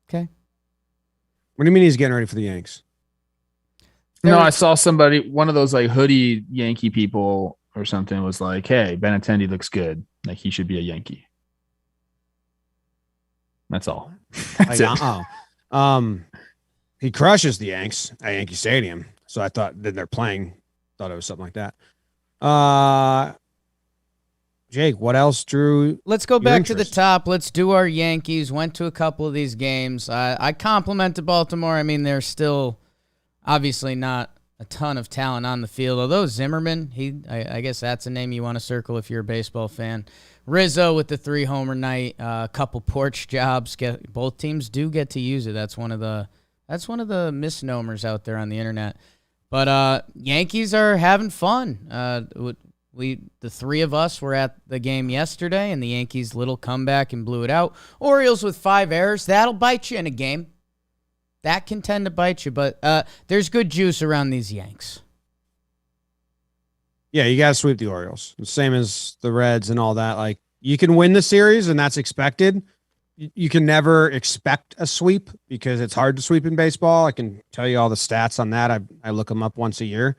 Okay. What do you mean he's getting ready for the Yanks? No, I saw somebody, one of those like hoodie Yankee people or something was like, hey, Benintendi looks good. Like he should be a Yankee. That's all. That's it. He crushes the Yanks at Yankee Stadium. So I thought that they're playing. Thought it was something like that. Jake, what else drew? Let's go back to the top. Let's do our Yankees. Went to a couple of these games. I complimented Baltimore. I mean, they're still obviously not a ton of talent on the field. Although Zimmerman, I guess that's a name you want to circle if you're a baseball fan. Rizzo with the 3-homer night, a couple porch jobs. Both teams do get to use it. That's one of the misnomers out there on the internet. But Yankees are having fun. The three of us were at the game yesterday, and the Yankees' little comeback and blew it out. Orioles with 5 errors. That'll bite you in a game. That can tend to bite you, but there's good juice around these Yanks. Yeah, you got to sweep the Orioles. The same as the Reds and all that. Like, you can win the series, and that's expected. You can never expect a sweep because it's hard to sweep in baseball. I can tell you all the stats on that. I look them up once a year.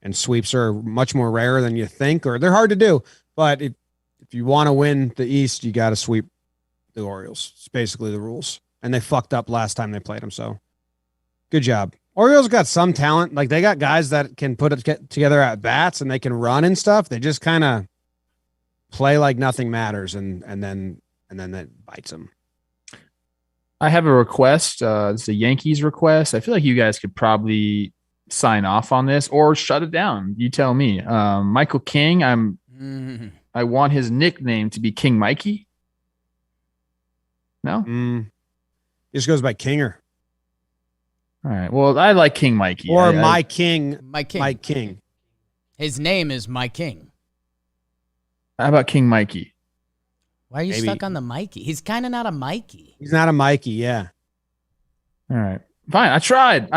And sweeps are much more rare than you think, or they're hard to do. But if you want to win the East, you got to sweep the Orioles. It's basically the rules. And they fucked up last time they played them. So good job. Orioles got some talent. Like, they got guys that can put it together at bats and they can run and stuff. They just kind of play like nothing matters. And then that bites them. I have a request. It's a Yankees request. I feel like you guys could probably sign off on this or shut it down. You tell me. Michael King, I want his nickname to be King Mikey. No? Just goes by Kinger. All right. Well, I like King Mikey. Or Mike King. His name is Mike King. How about King Mikey? Why are you stuck on the Mikey? He's kind of not a Mikey. He's not a Mikey, yeah. All right. Fine. I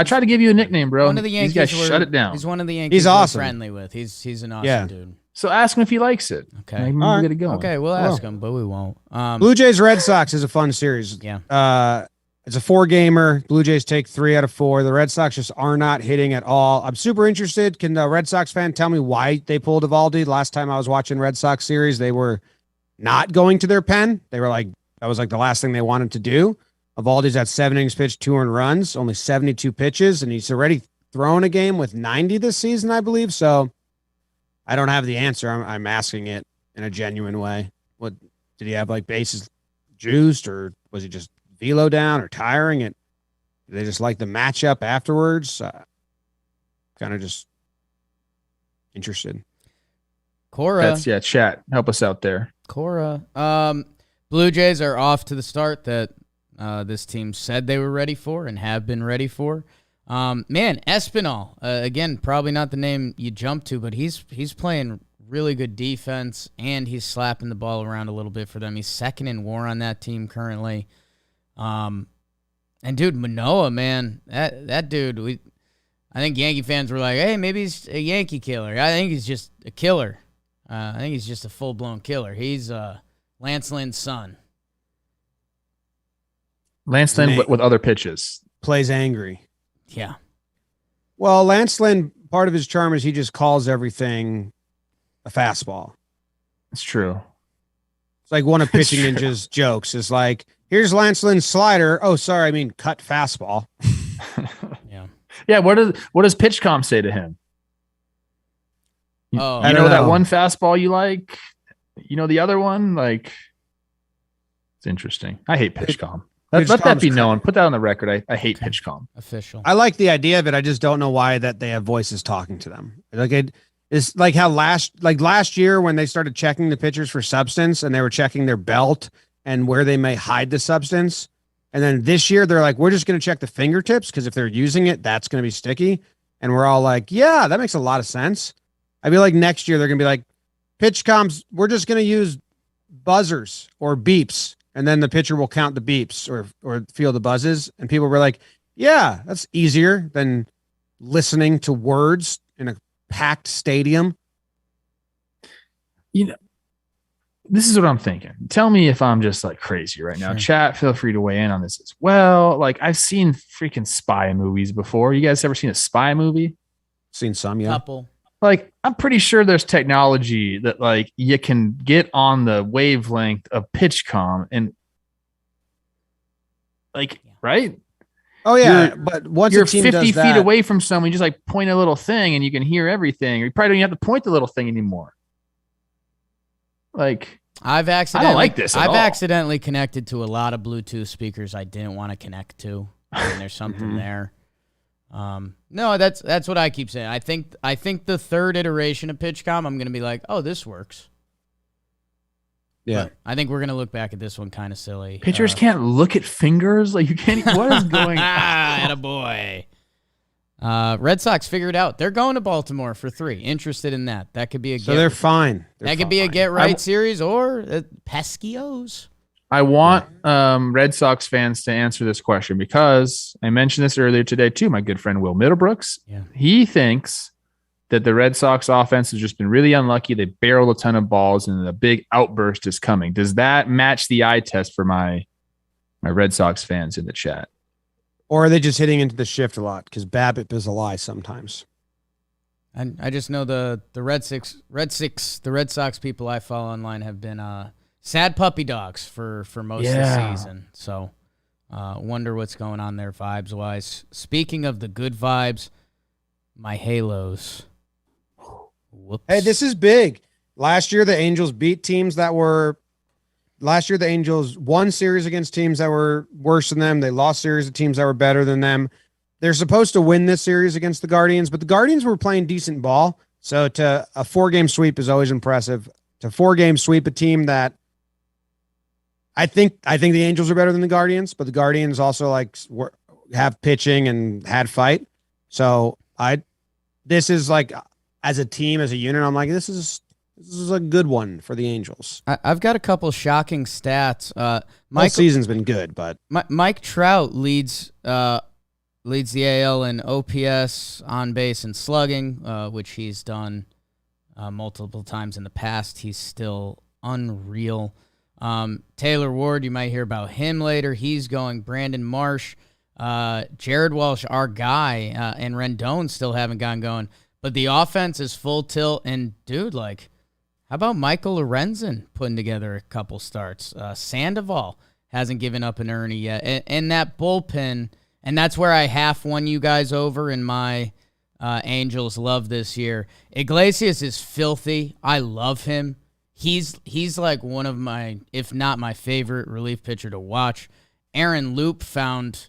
tried to give you a nickname, bro. One of the Yankees, these guys shut it down. He's one of the Yankees he's awesome. we're friendly with. He's an awesome dude. So ask him if he likes it. Okay. Maybe we'll get it going. Okay, we'll ask him, but we won't. Blue Jays-Red Sox is a fun series. Yeah. It's a 4-gamer. Blue Jays take 3 out of 4. The Red Sox just are not hitting at all. I'm super interested. Can the Red Sox fan tell me why they pulled Eovaldi? Last time I was watching Red Sox series, they were not going to their pen. They were like, that was like the last thing they wanted to do. Eovaldi's at 7 innings pitched, 2 earned runs, only 72 pitches, and he's already thrown a game with 90 this season, I believe. So I don't have the answer. I'm asking it in a genuine way. What did he have, like, bases juiced, or was he just velo down or tiring it? Did they just like the matchup afterwards? Kind of just interested. Cora. Chat. Help us out there. Cora. Blue Jays are off to the start that this team said they were ready for and have been ready for. Man, Espinal, again, probably not the name you jump to, but he's playing really good defense, and he's slapping the ball around a little bit for them. He's second in WAR on that team currently. And dude, Manoah, man, that dude, I think Yankee fans were like, hey, maybe he's a Yankee killer. I think he's just a killer. I think he's just a full-blown killer. He's Lance Lynn's son. Lance Lynn with other pitches. Plays angry. Yeah. Well, Lance Lynn, part of his charm is he just calls everything a fastball. It's true. It's like one of Pitching Ninja's jokes is like, here's Lance Lynn's slider. Oh, sorry, I mean cut fastball. Yeah. Yeah, what does PitchCom say to him? You know that one fastball you like? You know the other one? Like, it's interesting. I hate PitchCom. Let that be known. Put that on the record. I hate PitchCom. Official. I like the idea of it. I just don't know why that they have voices talking to them. Like, it's like how last year when they started checking the pitchers for substance and they were checking their belt and where they may hide the substance. And then this year they're like, we're just going to check the fingertips because if they're using it, that's going to be sticky. And we're all like, yeah, that makes a lot of sense. I feel like next year they're going to be like, PitchComs, we're just going to use buzzers or beeps. And then the pitcher will count the beeps or feel the buzzes. And people were like, yeah, that's easier than listening to words in a packed stadium. You know, this is what I'm thinking. Tell me if I'm just like crazy right now. Sure. Chat, feel free to weigh in on this as well. Like, I've seen freaking spy movies before. You guys ever seen a spy movie? Seen some, yeah. Couple. Like, I'm pretty sure there's technology that like you can get on the wavelength of PitchCom and like, right? Oh yeah, but once you're a team 50 does feet that, away from someone, you just like point a little thing and you can hear everything. Or you probably don't even have to point the little thing anymore. Like, I don't like this at all. accidentally connected to a lot of Bluetooth speakers I didn't want to connect to. And there's something there. No, that's what I keep saying. I think the third iteration of PitchCom, I'm going to be like, oh, this works. Yeah. But I think we're going to look back at this one kind of silly. Pitchers can't look at fingers. Like, you can't. What is going on? Attaboy. Red Sox figured out they're going to Baltimore for 3. Interested in that? That could be a so they're fine. That could be a get right series or pesky O's. I want Red Sox fans to answer this question because I mentioned this earlier today too. My good friend Will Middlebrooks. Yeah. He thinks that the Red Sox offense has just been really unlucky. They barreled a ton of balls and a big outburst is coming. Does that match the eye test for my Red Sox fans in the chat? Or are they just hitting into the shift a lot? Because BABIP is a lie sometimes. And I just know the Red Sox people I follow online have been sad puppy dogs for most of the season. So wonder what's going on there vibes wise. Speaking of the good vibes, my Halos. Whoops. Hey, this is big. Last year, the Angels beat teams that were. Last year, the Angels won series against teams that were worse than them. They lost series of teams that were better than them. They're supposed to win this series against the Guardians, but the Guardians were playing decent ball. So to a 4-game sweep is always impressive. To 4-game sweep a team that I think the Angels are better than the Guardians, but the Guardians also like have pitching and had fight. So this is like as a team, as a unit, I'm like, this is a good one for the Angels. I've got a couple shocking stats. Mike season's been good, but Mike Trout leads the AL in OPS, on base, and slugging, which he's done multiple times in the past. He's still unreal. Taylor Ward, you might hear about him later. He's going. Brandon Marsh, Jared Walsh, our guy, and Rendon still haven't gotten going. But the offense is full tilt. And, dude, like, how about Michael Lorenzen putting together a couple starts? Sandoval hasn't given up an Ernie yet. And that bullpen, and that's where I half won you guys over in my Angels love this year. Iglesias is filthy. I love him. He's like one of my, if not my favorite relief pitcher to watch. Aaron Loop found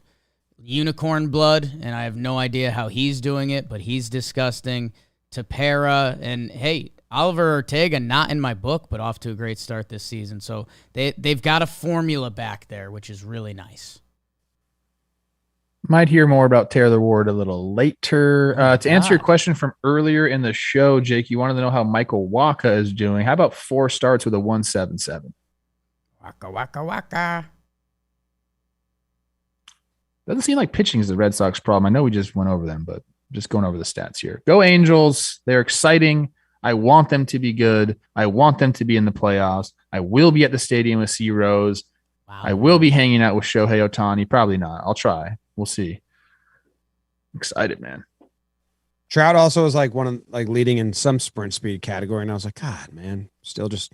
unicorn blood, and I have no idea how he's doing it, but he's disgusting. Tepera, and hey, Oliver Ortega, not in my book, but off to a great start this season. So they've got a formula back there, which is really nice. Might hear more about Taylor Ward a little later. To answer your question from earlier in the show, Jake, you wanted to know how Michael Waka is doing. How about 4 starts with a 1.77? Waka, waka, waka. Doesn't seem like pitching is the Red Sox problem. I know we just went over them, but just going over the stats here. Go Angels. They're exciting. I want them to be good. I want them to be in the playoffs. I will be at the stadium with C. Rose. Wow. I will be hanging out with Shohei Ohtani. Probably not. I'll try. We'll see. Excited, man. Trout also was like one of like leading in some sprint speed category, and I was like, God, man, still just.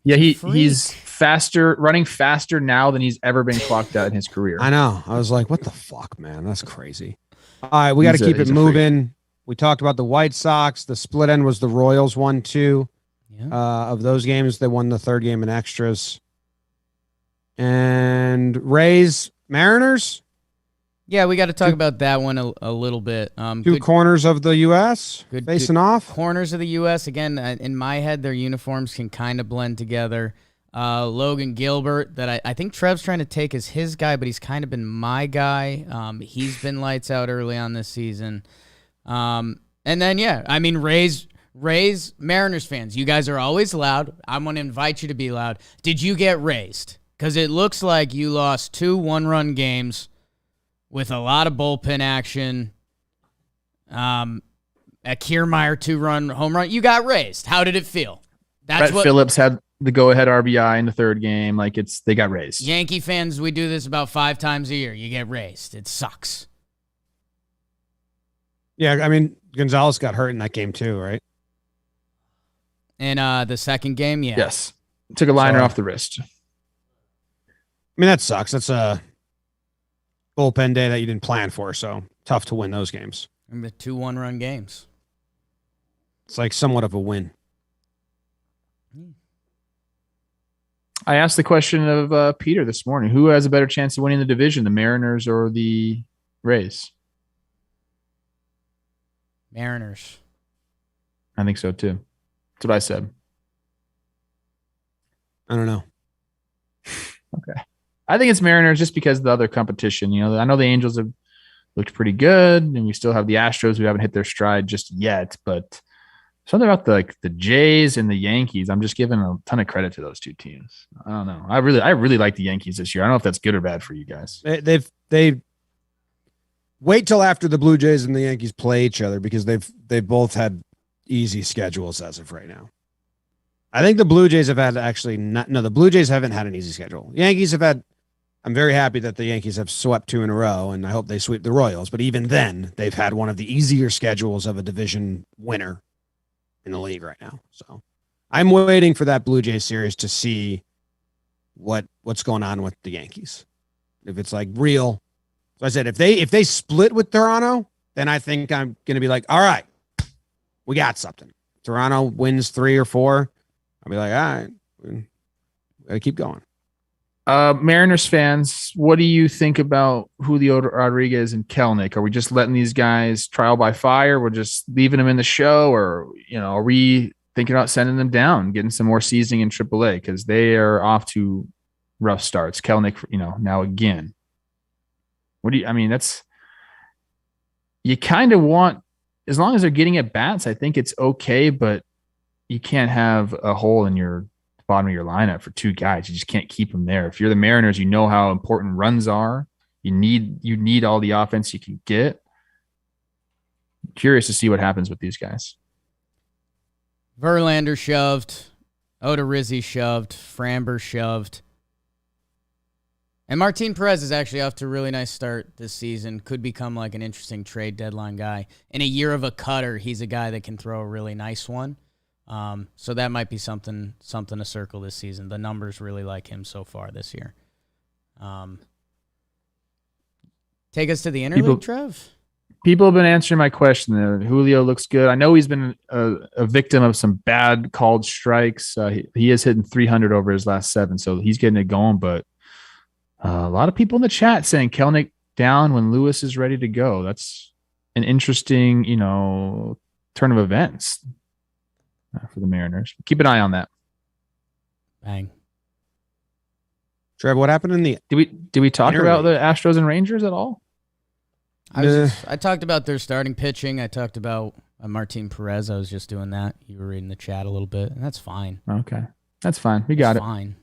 Yeah, he's faster, running faster now than he's ever been clocked out in his career. I know. I was like, what the fuck, man? That's crazy. All right, we got to keep it moving. We talked about the White Sox. The split end was the Royals 1-2. Yeah. Of those games, they won the third game in extras. And Rays, Mariners. Yeah, we got to talk about that one a little bit. Two corners of the U.S. facing off. Corners of the U.S. Again, in my head, their uniforms can kind of blend together. Logan Gilbert, that I think Trev's trying to take as his guy, but he's kind of been my guy. He's been lights out early on this season. And then, yeah, I mean, Rays, Mariners fans, you guys are always loud. I'm going to invite you to be loud. Did you get raised? Because it looks like you lost 2 one-run games with a lot of bullpen action. A Kiermaier 2-run home run. You got raised. How did it feel? Brett Phillips had the go-ahead RBI in the third game. Like, they got raised. Yankee fans, we do this about 5 times a year. You get raised. It sucks. Yeah, I mean, Gonzalez got hurt in that game too, right? In the second game, yeah. Yes. Took a liner off the wrist. I mean, that sucks. That's a bullpen day that you didn't plan for, so tough to win those games. And the 2 1-run games. It's like somewhat of a win. I asked the question of Peter this morning. Who has a better chance of winning the division, the Mariners or the Rays? Mariners. I think so, too. That's what I said. I don't know. Okay. I think it's Mariners just because of the other competition. You know, I know the Angels have looked pretty good, and we still have the Astros who haven't hit their stride just yet, but something about the Jays and the Yankees, I'm just giving a ton of credit to those two teams. I don't know. I really like the Yankees this year. I don't know if that's good or bad for you guys. They wait till after the Blue Jays and the Yankees play each other because they've both had easy schedules as of right now. I think the Blue Jays have had the Blue Jays haven't had an easy schedule. Yankees have had. I'm very happy that the Yankees have swept 2 in a row, and I hope they sweep the Royals. But even then, they've had one of the easier schedules of a division winner in the league right now. So I'm waiting for that Blue Jays series to see what's going on with the Yankees. If it's like real. So I said, if they split with Toronto, then I think I'm going to be like, all right, we got something. Toronto wins 3 or 4. I'll be like, all right, we gotta keep going. Mariners fans, what do you think about Julio Rodriguez and Kelenic? Are we just letting these guys trial by fire? We're just leaving them in the show, or are we thinking about sending them down, getting some more seasoning in AAA because they are off to rough starts? Kelenic, now again. You kind of want, as long as they're getting at bats, I think it's okay, but you can't have a hole in your bottom of your lineup for 2 guys. You just can't keep them there. If you're the Mariners, you know how important runs are. You need all the offense you can get. Curious to see what happens with these guys. Verlander shoved. Odorizzi shoved. Framber shoved. And Martin Perez is actually off to a really nice start this season. Could become like an interesting trade deadline guy. In a year of a cutter, he's a guy that can throw a really nice one. So that might be something to circle this season. The numbers really like him so far this year. Take us to the interlude, Trev. People have been answering my question there. Julio looks good. I know he's been a victim of some bad called strikes. He is hitting 300 over his last 7, so he's getting it going. But a lot of people in the chat saying Kelenic down when Lewis is ready to go. That's an interesting, turn of events for the Mariners. Keep an eye on that. Bang. Trev, what happened in the Did we talk about the Astros and Rangers at all? I talked about their starting pitching. I talked about Martin Perez. I was just doing that. You were reading the chat a little bit, and that's fine. Okay. That's fine. We got it. Fine.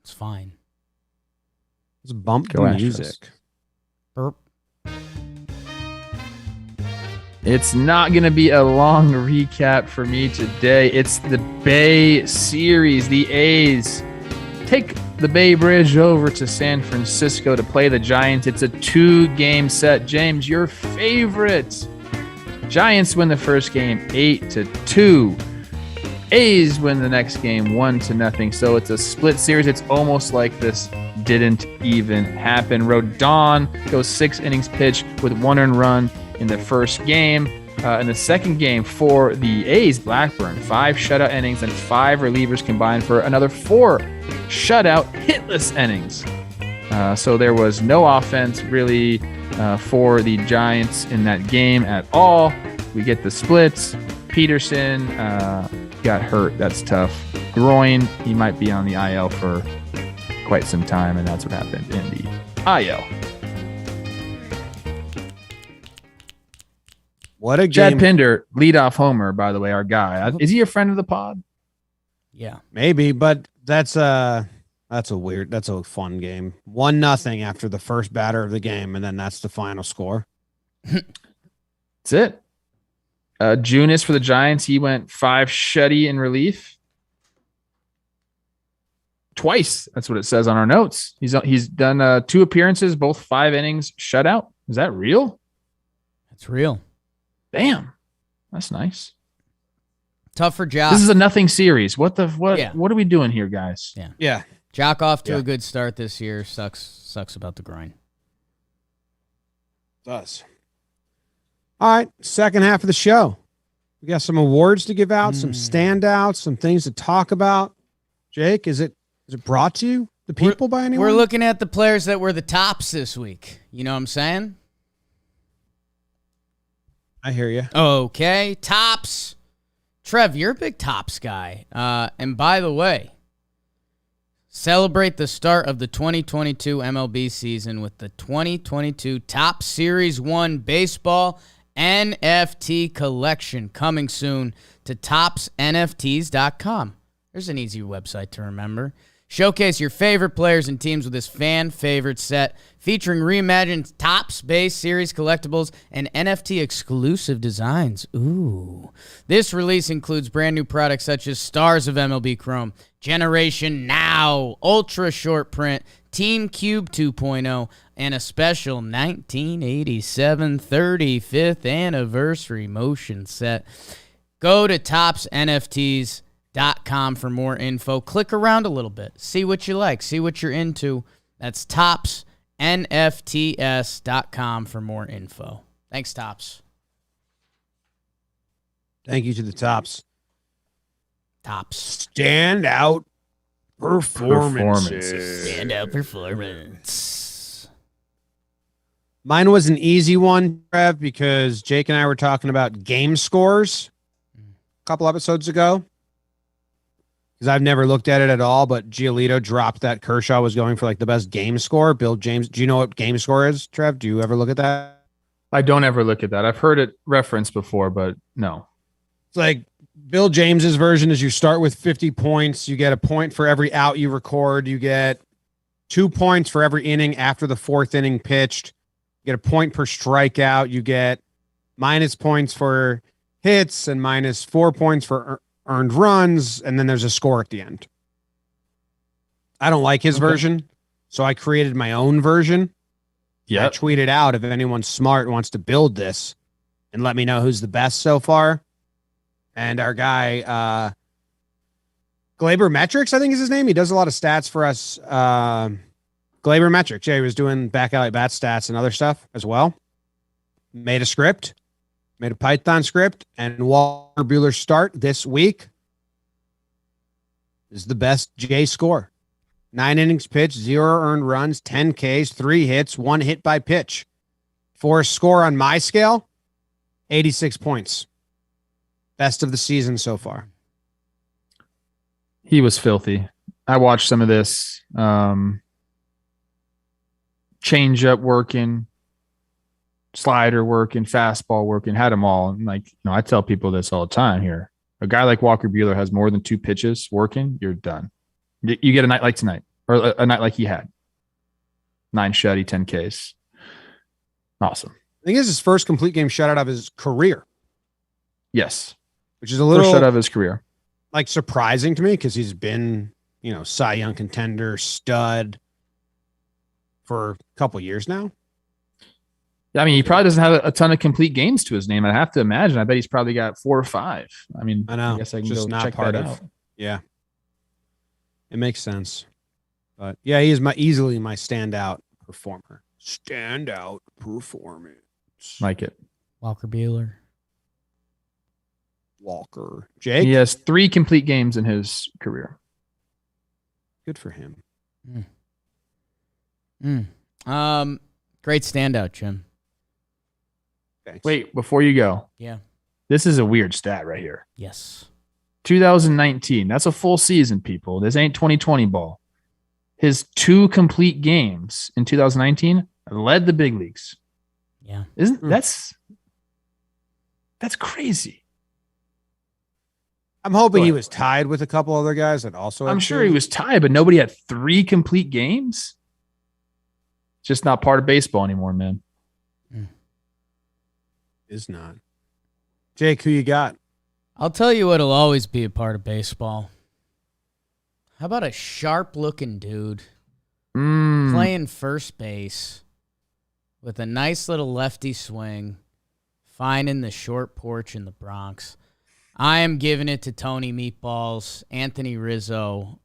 It's fine. Let's bump the music. Burp. It's not going to be a long recap for me today. It's the Bay Series. The A's take the Bay Bridge over to San Francisco to play the Giants. It's a 2-game set. James, your favorite. Giants win the first game 8-2. A's win the next game 1-0. So it's a split series. It's almost like this didn't even happen. Rodon goes 6 innings pitched with 1 earned run in the first game. In the second game for the A's, Blackburn, 5 shutout innings and 5 relievers combined for another 4 shutout hitless innings. So there was no offense really for the Giants in that game at all. We get the splits. Peterson got hurt. That's tough. Groin, he might be on the IL for quite some time, and that's what happened in the IL. What a game. Chad Pinder, leadoff homer, by the way, our guy. Is he a friend of the pod? Yeah. Maybe, but that's a fun game. 1-0 after the first batter of the game, and then that's the final score. That's it. Junis for the Giants, he went 5 shutty in relief. Twice. That's what it says on our notes. He's done 2 appearances, both 5 innings shutout. Is that real? It's real. Damn. That's nice. Tough for Jock. This is a nothing series. What Yeah. What are we doing here, guys? Yeah. Jock off to a good start this year. Sucks about the grind. Does. All right. Second half of the show. We got some awards to give out, some standouts, some things to talk about. Jake, is it brought to you, the people, by anyone? We're looking at the players that were the tops this week. You know what I'm saying? I hear you. Okay. Tops. Trev, you're a big tops guy. And by the way, celebrate the start of the 2022 MLB season with the 2022 Top Series 1 Baseball NFT collection coming soon to topsnfts.com. There's an easy website to remember. Showcase your favorite players and teams with this fan favorite set featuring reimagined Topps base series collectibles and NFT exclusive designs. Ooh. This release includes brand new products such as Stars of MLB Chrome, Generation Now, Ultra Short Print, Team Cube 2.0, and a special 1987 35th anniversary motion set. Go to topsnfts.com for more info. Click around a little bit. See what you like. See what you're into. That's topsnfts.com for more info. Thanks, Tops. Thank you to the Tops. Tops. Standout performances. Standout performance. Mine was an easy one, Trev, because Jake and I were talking about game scores a couple episodes ago. Because I've never looked at it at all, but Giolito dropped that Kershaw was going for like the best game score. Bill James, do you know what game score is, Trev? Do you ever look at that? I don't ever look at that. I've heard it referenced before, but no. It's like Bill James's version is you start with 50 points. You get a point for every out you record. You get 2 points for every inning after the fourth inning pitched. You get a point per strikeout. You get minus points for hits and minus 4 points for earned runs. And then there's a score at the end. I don't like his version, so I created my own version. Yeah. I tweeted out if anyone smart wants to build this and let me know who's the best so far. And our guy, Glaber Metrics, I think is his name. He does a lot of stats for us. Glaber Metrics. Yeah, he was doing back alley bat stats and other stuff as well. Made a script, made a Python script, and Walker Buehler's start this week is the best J score. 9 innings pitched, 0 earned runs, 10 Ks, 3 hits, 1 hit by pitch. For a score on my scale, 86 points. Best of the season so far. He was filthy. I watched some of this. Change up working, slider working, fastball working, had them all. And I tell people this all the time here. A guy like Walker Buehler has more than 2 pitches working, you're done. You get a night like tonight, or a night like he had. 9 shutty, 10 Ks. Awesome. I think this is his first complete game shutout of his career. Yes. Which is a little first shutout of his career. Like surprising to me because he's been, Cy Young contender, stud for a couple years now. Yeah, I mean, he probably doesn't have a ton of complete games to his name. I have to imagine. I bet he's probably got 4 or 5. I mean, I know. I guess I can just go not check part that of. out. Yeah, it makes sense. But yeah, he is easily my standout performer. Standout performance. Like it. Walker Buehler. Walker. Jake? He has 3 complete games in his career. Good for him. Great standout, Jim. Thanks. Wait, before you go. Yeah. This is a weird stat right here. Yes. 2019. That's a full season, people. This ain't 2020 ball. His 2 complete games in 2019 led the big leagues. Yeah. That's crazy. I'm hoping he was tied with a couple other guys that also. I'm sure he was tied, but nobody had 3 complete games. Just not part of baseball anymore, man. Is not. Jake, who you got? I'll tell you what'll always be a part of baseball. How about a sharp-looking dude playing first base with a nice little lefty swing finding the short porch in the Bronx. I am giving it to Tony Meatballs, Anthony Rizzo.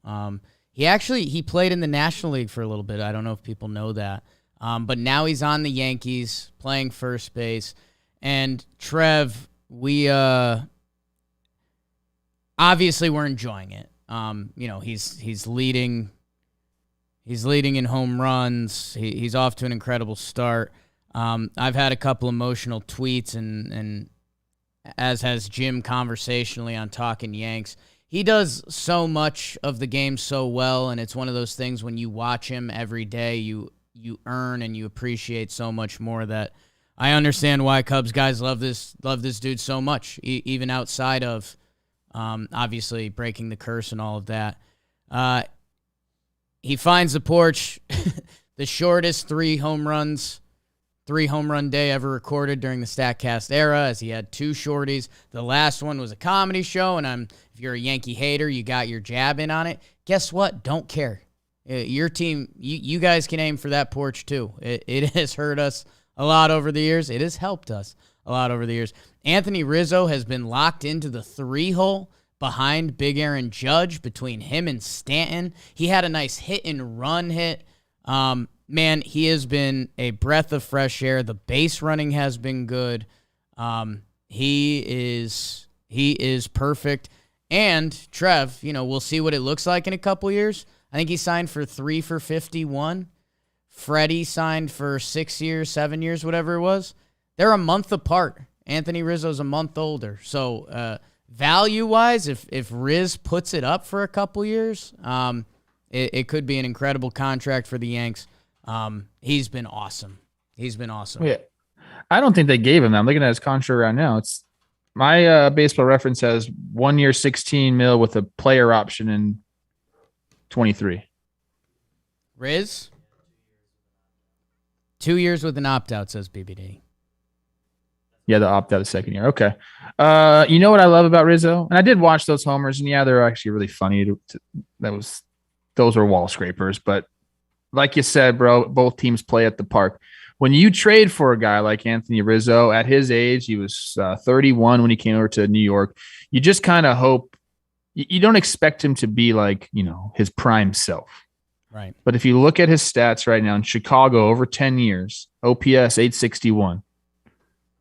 He played in the National League for a little bit. I don't know if people know that. But now he's on the Yankees playing first base. And Trev, we obviously we're enjoying it. He's leading in home runs. He's off to an incredible start. I've had a couple emotional tweets and as has Jim conversationally on Talkin' Yanks. He does so much of the game so well, and it's one of those things when you watch him every day, you earn and you appreciate so much more. That I understand why Cubs guys love this dude so much, even outside of obviously breaking the curse and all of that. He finds the porch, the shortest three home run day ever recorded during the StatCast era, as he had 2 shorties. The last one was a comedy show, and if you're a Yankee hater, you got your jab in on it. Guess what? Don't care. Your team, you guys can aim for that porch too. It has hurt us a lot over the years. It has helped us a lot over the years. Anthony Rizzo has been locked into the 3-hole behind Big Aaron Judge between him and Stanton. He had a nice hit and run hit. Man, he has been a breath of fresh air. The base running has been good. He is perfect. And Trev, we'll see what it looks like in a couple years. I think he signed for 3 for $51. Freddie signed for 6 years, 7 years, whatever it was. They're a month apart. Anthony Rizzo's a month older. So value-wise, if Riz puts it up for a couple years, it could be an incredible contract for the Yanks. He's been awesome. Yeah. I don't think they gave him that. I'm looking at his contract right now. It's my Baseball Reference has 1 year, $16 million with a player option in 23. Riz? 2 years with an opt-out, says BBD. Yeah, the opt-out the second year. Okay. You know what I love about Rizzo? And I did watch those homers, and yeah, they're actually really funny. Those were wall scrapers, but like you said, bro, both teams play at the park. When you trade for a guy like Anthony Rizzo at his age, he was 31 when he came over to New York. You just kind of hope you don't expect him to be like, his prime self. Right. But if you look at his stats right now in Chicago over 10 years, OPS 861.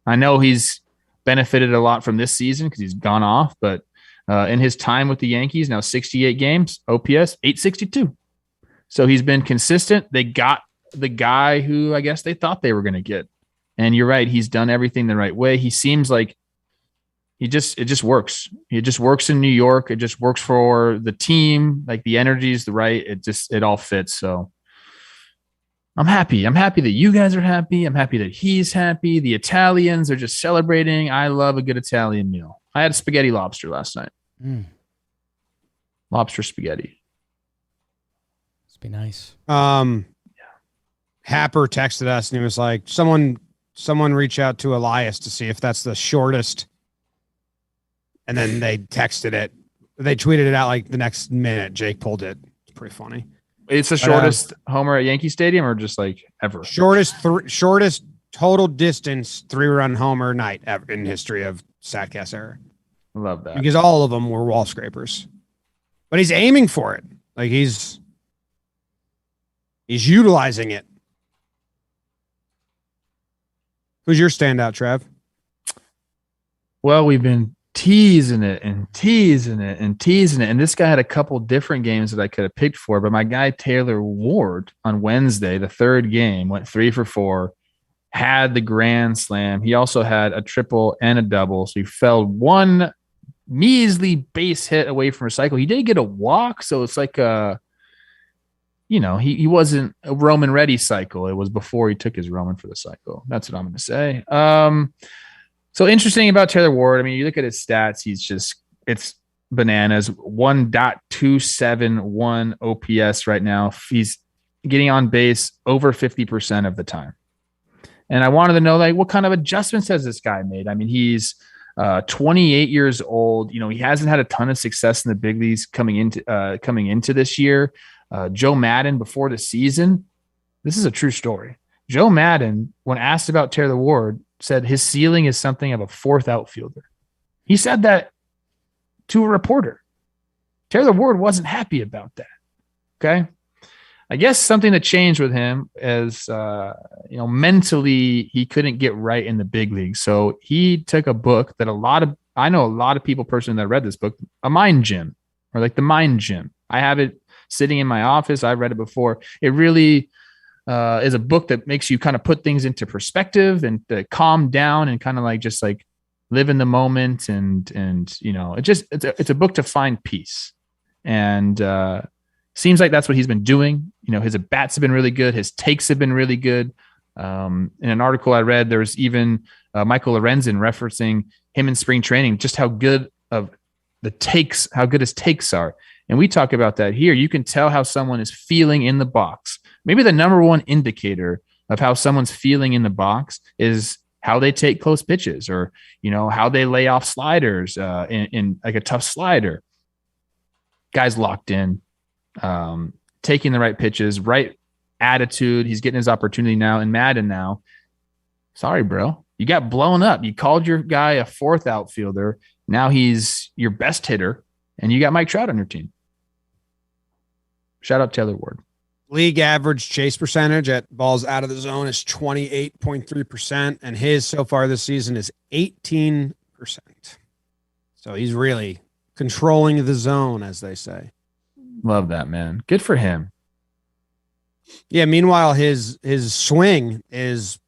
I know he's benefited a lot from this season because he's gone off, but in his time with the Yankees, now 68 games, OPS 862. So he's been consistent. They got the guy who I guess they thought they were going to get. And you're right. He's done everything the right way. He seems like it just works. It just works in New York. It just works for the team. Like the energy is the right. It all fits. So I'm happy. I'm happy that you guys are happy. I'm happy that he's happy. The Italians are just celebrating. I love a good Italian meal. I had spaghetti lobster last night. Lobster spaghetti. Must be nice. Happer texted us and he was like, someone reach out to Elias to see if that's the shortest. And then they texted it. They tweeted it out like the next minute. Jake pulled it. It's pretty funny. It's the shortest homer at Yankee Stadium or just like ever? Shortest total distance 3-run homer night ever in history of StatCast era. I love that. Because all of them were wall scrapers. But he's aiming for it. Like he's utilizing it. Who's your standout, Trev? Well, we've been teasing it. And this guy had a couple different games that I could have picked for, but my guy Taylor Ward on Wednesday, the third game, went 3 for 4, had the grand slam. He also had a triple and a double. So he fell one measly base hit away from recycle. He did get a walk, so it's like he wasn't a Roman ready cycle. It was before he took his Roman for the cycle. That's what I'm going to say. So interesting about Taylor Ward. I mean, you look at his stats, it's bananas. 1.271 OPS right now. He's getting on base over 50% of the time. And I wanted to know, like, what kind of adjustments has this guy made? I mean, he's 28 years old. He hasn't had a ton of success in the big leagues coming into this year. Joe Madden before the season, this is a true story. Joe Madden, when asked about Taylor Ward, said his ceiling is something of a fourth outfielder. He said that to a reporter. Taylor Ward wasn't happy about that. Okay. I guess something that changed with him is, mentally he couldn't get right in the big league. So he took a book that I know a lot of people personally that read this book, a mind gym, or like the mind gym. I have it sitting in my office. I've read it before. It really is a book that makes you kind of put things into perspective and calm down and kind of like just like live in the moment. And it's a book to find peace. And seems like that's what he's been doing. His at-bats have been really good. His takes have been really good. In an article I read, there was even Michael Lorenzen referencing him in spring training, just how good his takes are. And we talk about that here. You can tell how someone is feeling in the box. Maybe the number one indicator of how someone's feeling in the box is how they take close pitches, or, how they lay off sliders in like a tough slider. Guy's locked in, taking the right pitches, right attitude. He's getting his opportunity now in Madden now. Sorry, bro. You got blown up. You called your guy a fourth outfielder. Now he's your best hitter, and you got Mike Trout on your team. Shout out Taylor Ward. League average chase percentage at balls out of the zone is 28.3%, and his so far this season is 18%. So he's really controlling the zone, as they say. Love that, man. Good for him. Yeah. Meanwhile, his swing is,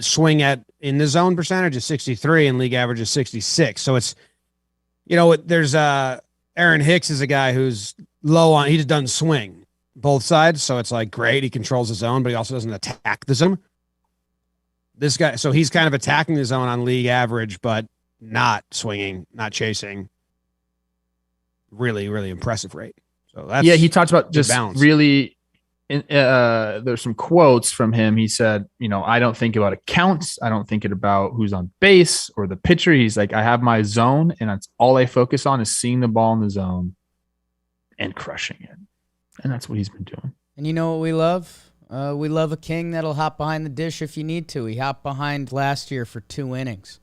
swing in the zone percentage is 63 and league average is 66. So it's, there's Aaron Hicks is a guy who's low on, he just doesn't swing both sides. So it's like, great. He controls the zone, but he also doesn't attack the zone. This guy, so he's kind of attacking the zone on league average, but not swinging, not chasing. Really, really impressive rate. So that's, he talked about just balance. Really, there's some quotes from him. He said, I don't think about accounts. I don't think about who's on base or the pitcher. He's like, I have my zone, and that's all I focus on is seeing the ball in the zone and crushing it. And that's what he's been doing. And you know what we love? We love a king that'll hop behind the dish if you need to. He hopped behind last year for 2 innings.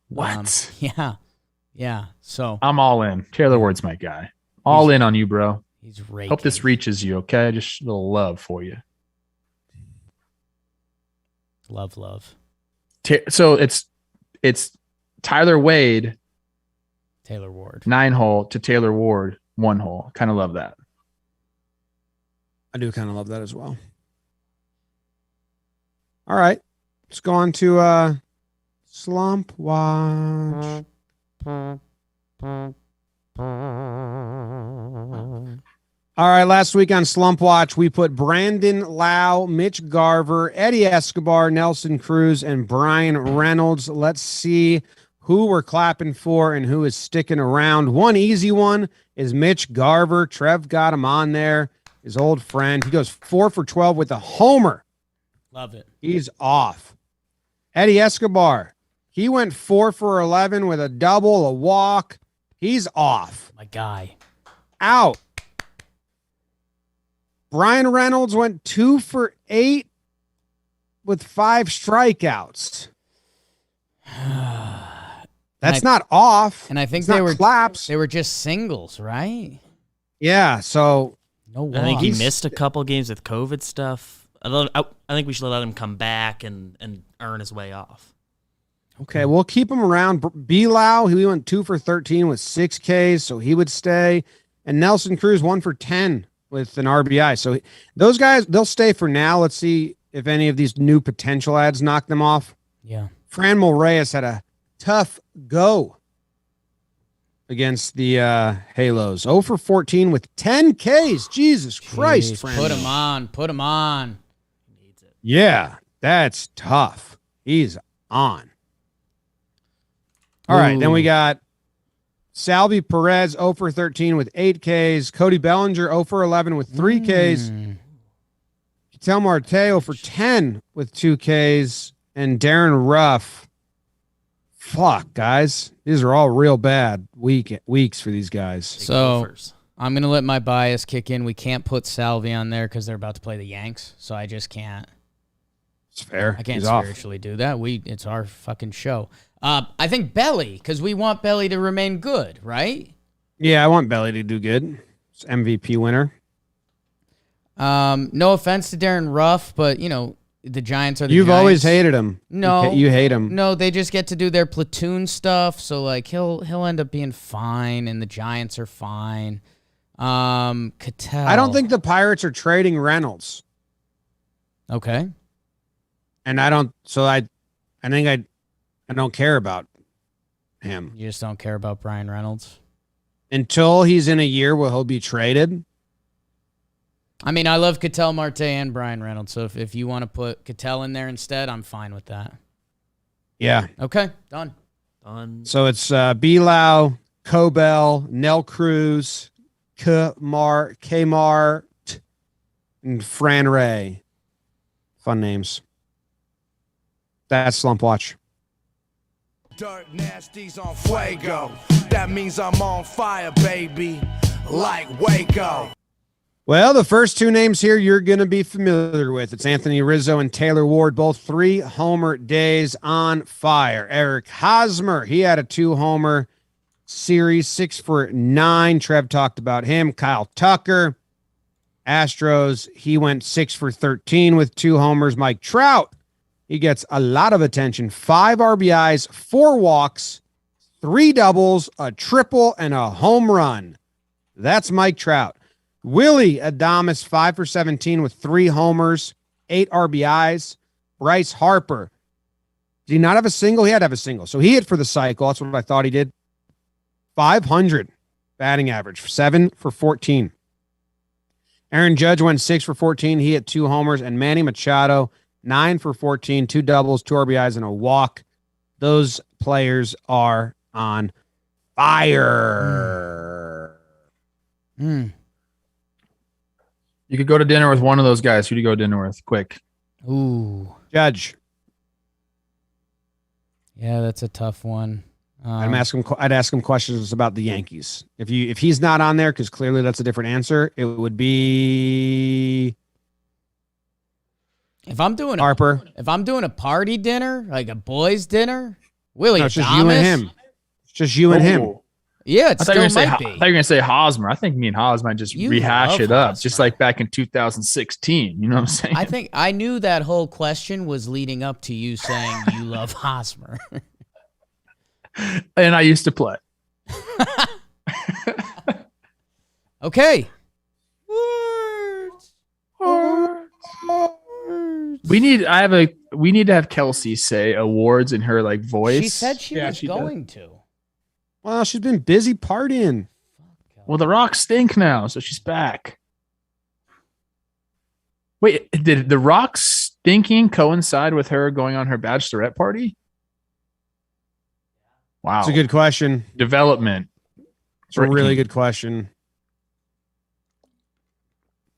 What? Yeah. So I'm all in. Taylor Ward's my guy. All in on you, bro. He's raking. Hope this reaches you, okay? Just a little love for you. Love. So it's Tyler Wade, Taylor Ward, 9-hole to Taylor Ward, 1-hole. Kind of love that. I do kind of love that as well. All right. Let's go on to Slump Watch. All right, last week on Slump Watch, we put Brandon Lau, Mitch Garver, Eddie Escobar, Nelson Cruz, and Brian Reynolds. Let's see who we're clapping for and who is sticking around. One easy one is Mitch Garver. Trev got him on there, his old friend. He goes 4 for 12 with a homer. Love it. He's off. Eddie Escobar, he went 4 for 11 with a double, a walk. He's off. My guy. Out. Brian Reynolds went 2 for 8 with 5 strikeouts. That's not off. And I think it's they not were claps. They were just singles, right? Yeah. So no walks. I think he missed a couple games with COVID stuff. I think we should let him come back and earn his way off. Okay, we'll keep him around. Belau, he went 2 for 13 with 6 Ks, so he would stay. And Nelson Cruz 1 for 10 with an RBI. So those guys, they'll stay for now. Let's see if any of these new potential ads knock them off. Yeah. Franmil Reyes had a tough go against the Halos. 0 for 14 with 10 Ks. Jesus Christ, Jeez, Franmil. Put him on. He needs it. Yeah, that's tough. He's on. All right, then we got Salvi Perez 0 for 13 with 8 Ks. Cody Bellinger 0 for 11 with 3 Ks. Ketel Marte 0 for 10 with 2 Ks. And Darren Ruff. Fuck, guys. These are all real bad weeks for these guys. So I'm going to let my bias kick in. We can't put Salvi on there because they're about to play the Yanks, so I just can't. It's fair. I can't He's off. spiritually do that. It's our fucking show. I think Belly, because we want Belly to remain good, right? Yeah, I want Belly to do good. It's MVP winner. No offense to Darren Ruff, but the Giants are the You've Giants. always hated him. No, you hate him. No, they just get to do their platoon stuff, so like he'll end up being fine, and the Giants are fine. Cattell. I don't think the Pirates are trading Reynolds. Okay. And I don't. So I think I don't care about him You just don't care about Brian Reynolds. until he's in a year where he'll be traded. I mean, I love Cattell Marte and Brian Reynolds, so if you want to put Cattell in there instead, I'm fine with that. Yeah. Okay, done. So it's Belau, Cobell, Nel Cruz, Kmart, and Fran Ray. Fun names. That's Slump Watch. Dirt nasties on Fuego. That means I'm on fire, baby. Like Waco. Well, the first two names here you're going to be familiar with. It's Anthony Rizzo and Taylor Ward, both 3-homer days on fire. Eric Hosmer, he had a 2-homer series, 6 for 9. Trev talked about him. Kyle Tucker, Astros, he went 6 for 13 with 2 homers. Mike Trout, he gets a lot of attention. 5 RBIs, 4 walks, 3 doubles, a triple, and a home run. That's Mike Trout. Willy Adames, 5 for 17 with 3 homers, 8 RBIs. Bryce Harper, did he not have a single? He had to have a single. So he hit for the cycle. That's what I thought he did. 500 batting average, 7 for 14. Aaron Judge went 6 for 14. He hit 2 homers. And Manny Machado, 9 for 14, 2 doubles, 2 RBIs, and a walk. Those players are on fire. Mm. You could go to dinner with one of those guys. Who do you go to dinner with? Quick. Ooh. Judge. Yeah, that's a tough one. I'd ask him questions about the Yankees. If he's not on there, because clearly that's a different answer, it would be If I'm doing Harper. If I'm doing a party dinner, like a boys' dinner, Willie, No, it's just you and him. It's just you and him. Yeah, it I thought you were still gonna might say, I be. thought you were gonna say Hosmer. I think me and Hosmer might just You rehash love it up, Hosmer. just like back in 2016. You know what I'm saying? I think I knew that whole question was leading up to you saying you love Hosmer. And I used to play. Okay. We need to have Kelsey say awards in her like voice. She said she was going to. Well, she's been busy partying. Well, the Rocks stink now, so she's back. Wait, did the Rocks stinking coincide with her going on her bachelorette party? Wow. It's a good question. Development. It's a really good question.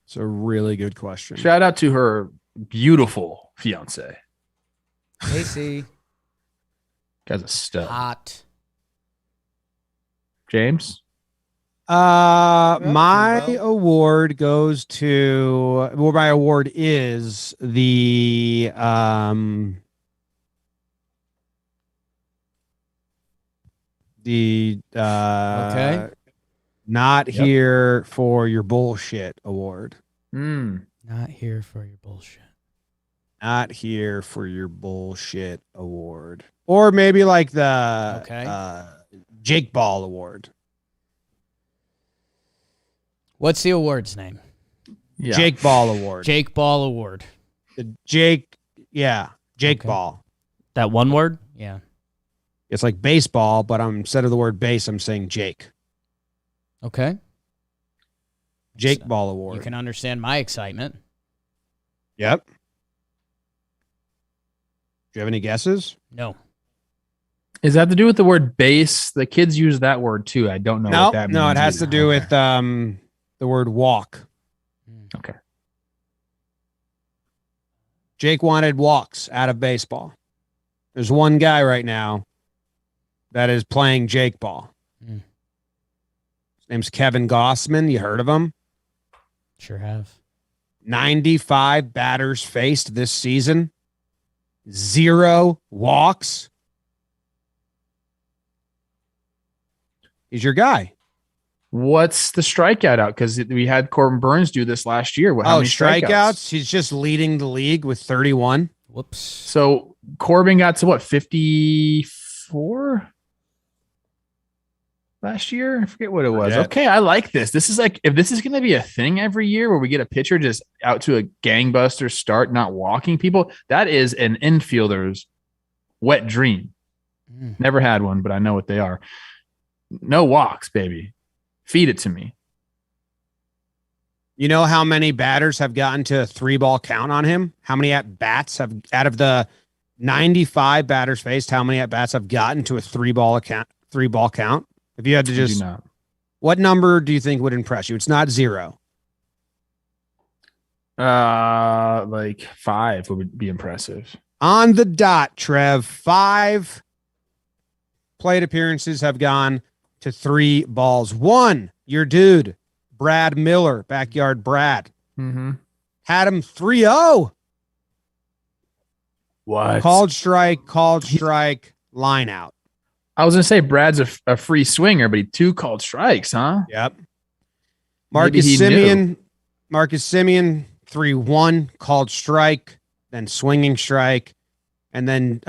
It's a really good question. Shout out to her beautiful fiance. Casey. Guy's a stud. Hot. James? My award goes to, well, my award is the Okay. Not here for your bullshit award. Not here for your bullshit. Not here for your bullshit award. Or maybe like the Jake Ball award. What's the award's name? Yeah. Jake Ball award. Jake Ball Award. Jake Okay. Ball. That one word? Yeah. It's like baseball, but instead of the word base, I'm saying Jake. Okay. Jake Ball award. You can understand my excitement. Yep. Do you have any guesses? No. Is that to do with the word base? The kids use that word too. I don't know what that means. No, it has either. to do Okay. with the word walk. Okay. Jake wanted walks out of baseball. There's one guy right now that is playing Jake Ball. Mm. His name's Kevin Gausman. You heard of him? Sure have. 95 batters faced this season. 0 walks. He's your guy. What's the strikeout out? Because we had Corbin Burns do this last year. How many strikeouts? He's just leading the league with 31. Whoops. So Corbin got to what, 54 last year? I forget what it was. Yeah. Okay, I like this. This is like, if this is going to be a thing every year where we get a pitcher just out to a gangbuster start, not walking people, that is an infielder's wet dream. Never had one, but I know what they are. No walks, baby. Feed it to me. You know how many batters have gotten to a 3-ball count on him? How many at-bats have, out of the 95 batters faced, how many at-bats have gotten to a 3-ball count? If you had to just, what number do you think would impress you? It's not 0. Like 5 would be impressive. On the dot, Trev. 5 plate appearances have gone to 3 balls. 1, your dude, Brad Miller, Backyard Brad. Mm-hmm. Had him 3-0. What? Called strike, line out. I was going to say Brad's a free swinger, but he 2 called strikes, huh? Yep. Marcus Semien, 3-1, called strike, then swinging strike. And then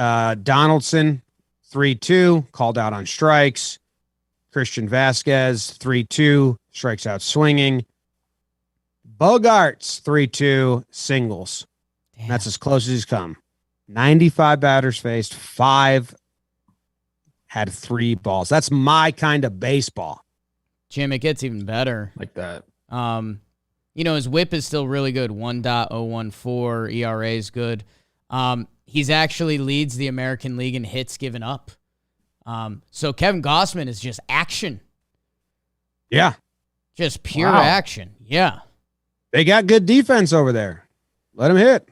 Donaldson, 3-2, called out on strikes. Christian Vasquez, 3-2, strikes out swinging. Bogarts, 3-2, singles. That's as close as he's come. 95 batters faced, 5 had 3 balls. That's my kind of baseball. Jim, it gets even better. Like that. His whip is still really good. 1.014. ERA is good. He's actually leads the American League in hits given up. So Kevin Gausman is just action. Yeah. Just pure action. Yeah. They got good defense over there. Let him hit.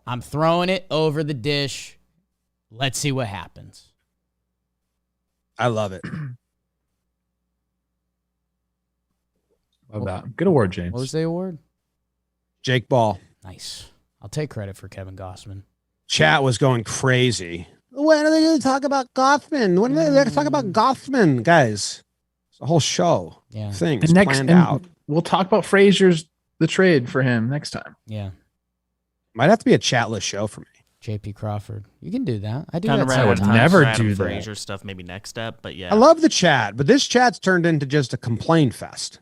I'm throwing it over the dish. Let's see what happens. I love it. Love that. Good award, James. What was the award? Jake Ball. Nice. I'll take credit for Kevin Gausman. Chat was going crazy. When are they going to talk about Gausman? When are they going to talk about Gausman, guys? It's a whole show. Yeah. Things And planned out. We'll talk about Frazier's the trade for him next time. Yeah. Might have to be a chatless show for me. JP Crawford. You can do that. I do Kind that of I would sometimes. never Adam do that. Frazier stuff, maybe next step, but yeah. I love the chat, but this chat's turned into just a complaint fest.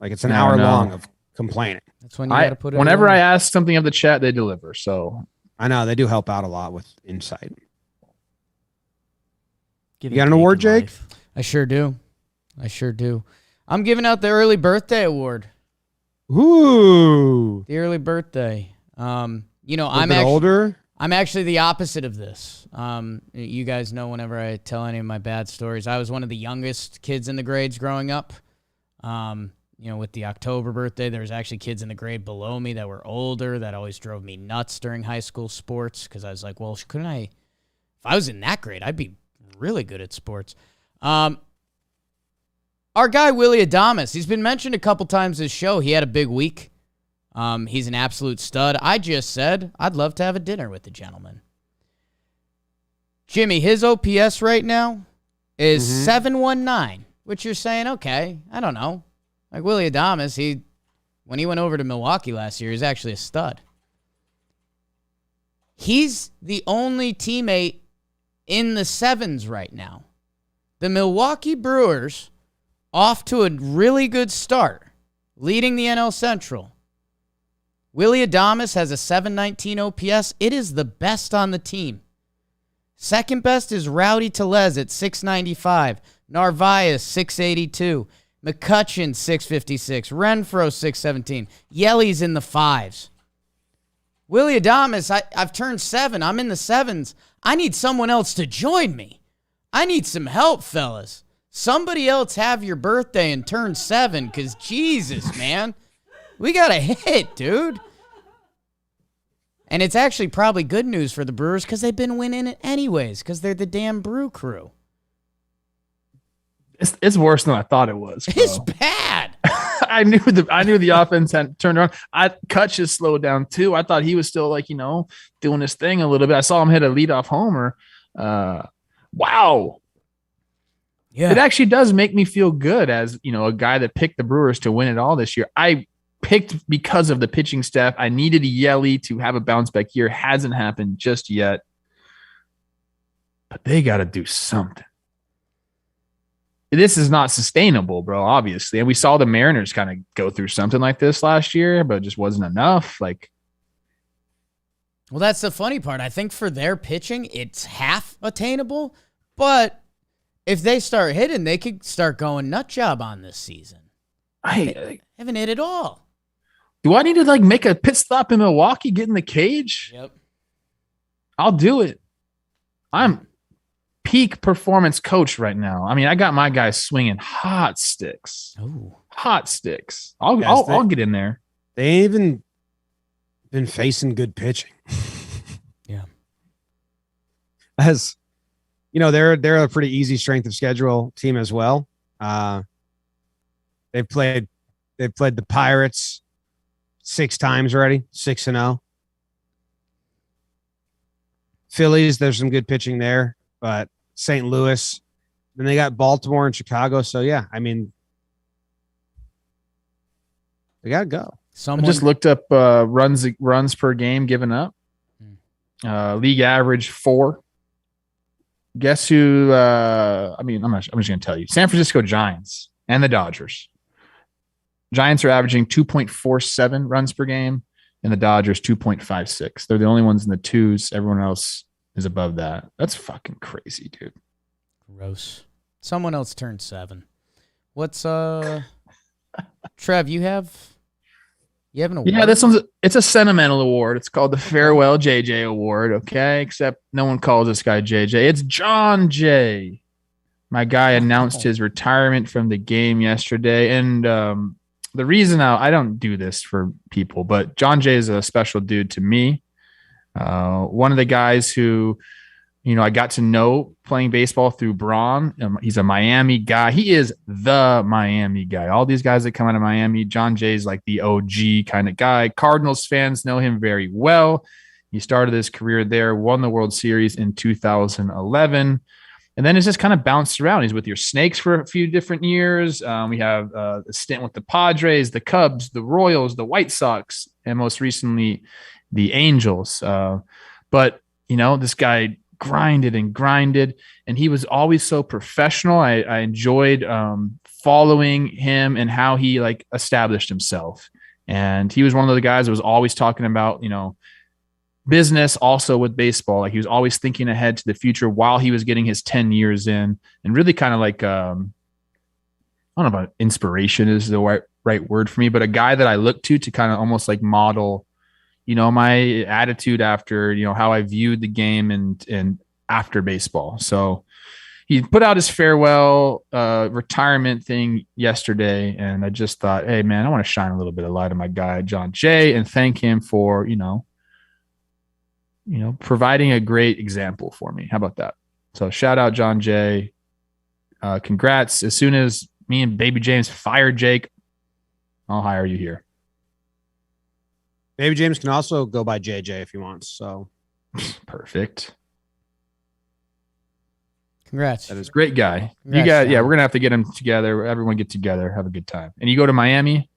Like it's an hour long of complaining. That's when you got to put it Whenever away. I ask something of the chat, they deliver. So I know they do help out a lot with insight. Give You got and an take award, in Jake? life. I sure do. I'm giving out the early birthday award. Ooh. The early birthday. I'm Older. I'm actually the opposite of this. You guys know whenever I tell any of my bad stories, I was one of the youngest kids in the grades growing up. With the October birthday, there was actually kids in the grade below me that were older. That always drove me nuts during high school sports because I was like, well, couldn't I? If I was in that grade, I'd be really good at sports. Our guy, Willy Adames, he's been mentioned a couple times this show. He had a big week. He's an absolute stud. I just said I'd love to have a dinner with the gentleman. Jimmy, his OPS right now is 719, which you're saying, okay, I don't know. Like Willy Adames, when he went over to Milwaukee last year, he's actually a stud. He's the only teammate in the 7s right now. The Milwaukee Brewers, off to a really good start, leading the NL Central. Willy Adames has a 719 OPS. It is the best on the team. Second best is Rowdy Tellez at 695. Narvaez, 682. McCutcheon, 656. Renfroe, 617. Yelly's in the 5s. Willy Adames, I've turned 7. I'm in the 7s. I need someone else to join me. I need some help, fellas. Somebody else have your birthday and turn 7, because Jesus, man. We got a hit, dude. And it's actually probably good news for the Brewers because they've been winning it anyways because they're the damn Brew Crew. It's worse than I thought it was. Bro. It's bad. I knew the offense had turned around. Kutch just slowed down too. I thought he was still like, doing his thing a little bit. I saw him hit a leadoff homer. Wow. Yeah. It actually does make me feel good as, a guy that picked the Brewers to win it all this year. I picked because of the pitching staff. I needed a Yelly to have a bounce back year. Hasn't happened just yet. But they got to do something. This is not sustainable, bro, obviously. And we saw the Mariners kind of go through something like this last year, but it just wasn't enough. Well, that's the funny part. I think for their pitching, it's half attainable, but if they start hitting, they could start going nut job on this season. They haven't hit at all. Do I need to make a pit stop in Milwaukee, get in the cage? Yep. I'll do it. I'm peak performance coach right now. I mean, I got my guys swinging hot sticks. Oh, hot sticks. I'll get in there. They ain't even been facing good pitching. Yeah. As they're a pretty easy strength of schedule team as well. They've played the Pirates 6 times already, 6-0. Phillies, there's some good pitching there, but St. Louis, then they got Baltimore and Chicago. So yeah, I mean, they gotta go. I just looked up runs per game given up. League average 4. Guess who? I'm just going to tell you. San Francisco Giants and the Dodgers. Giants are averaging 2.47 runs per game, and the Dodgers 2.56. They're the only ones in the 2s. Everyone else is above that. That's fucking crazy, dude. Gross. Someone else turned 7. What's Trev? You have an award? Yeah, it's a sentimental award. It's called the Farewell JJ Award. Okay, except no one calls this guy JJ. It's Jon Jay. My guy announced his retirement from the game yesterday, and the reason I don't do this for people, but Jon Jay is a special dude to me. One of the guys who, I got to know playing baseball through Brawl. He's a Miami guy. He is the Miami guy. All these guys that come out of Miami, Jon Jay's like the OG kind of guy. Cardinals fans know him very well. He started his career there, won the World Series in 2011. And then it's just kind of bounced around. He's with your Snakes for a few different years. We have a stint with the Padres, the Cubs, the Royals, the White Sox, and most recently the Angels. But this guy grinded, and he was always so professional. I enjoyed following him and how he established himself. And he was one of the guys that was always talking about, business also with baseball. He was always thinking ahead to the future while he was getting his 10 years in, and really kind of I don't know about inspiration is the right word for me, but a guy that I look to kind of almost model, my attitude after, how I viewed the game and after baseball. So he put out his farewell retirement thing yesterday, and I just thought, hey man, I want to shine a little bit of light on my guy, Jon Jay, and thank him for, providing a great example for me. How about that? So shout out Jon Jay. Congrats. As soon as me and Baby James fire Jake, I'll hire you here. Baby James can also go by JJ if he wants. So perfect. Congrats. That is a great guy. Congrats, we're going to have to get him together. Everyone get together, have a good time. And you go to Miami,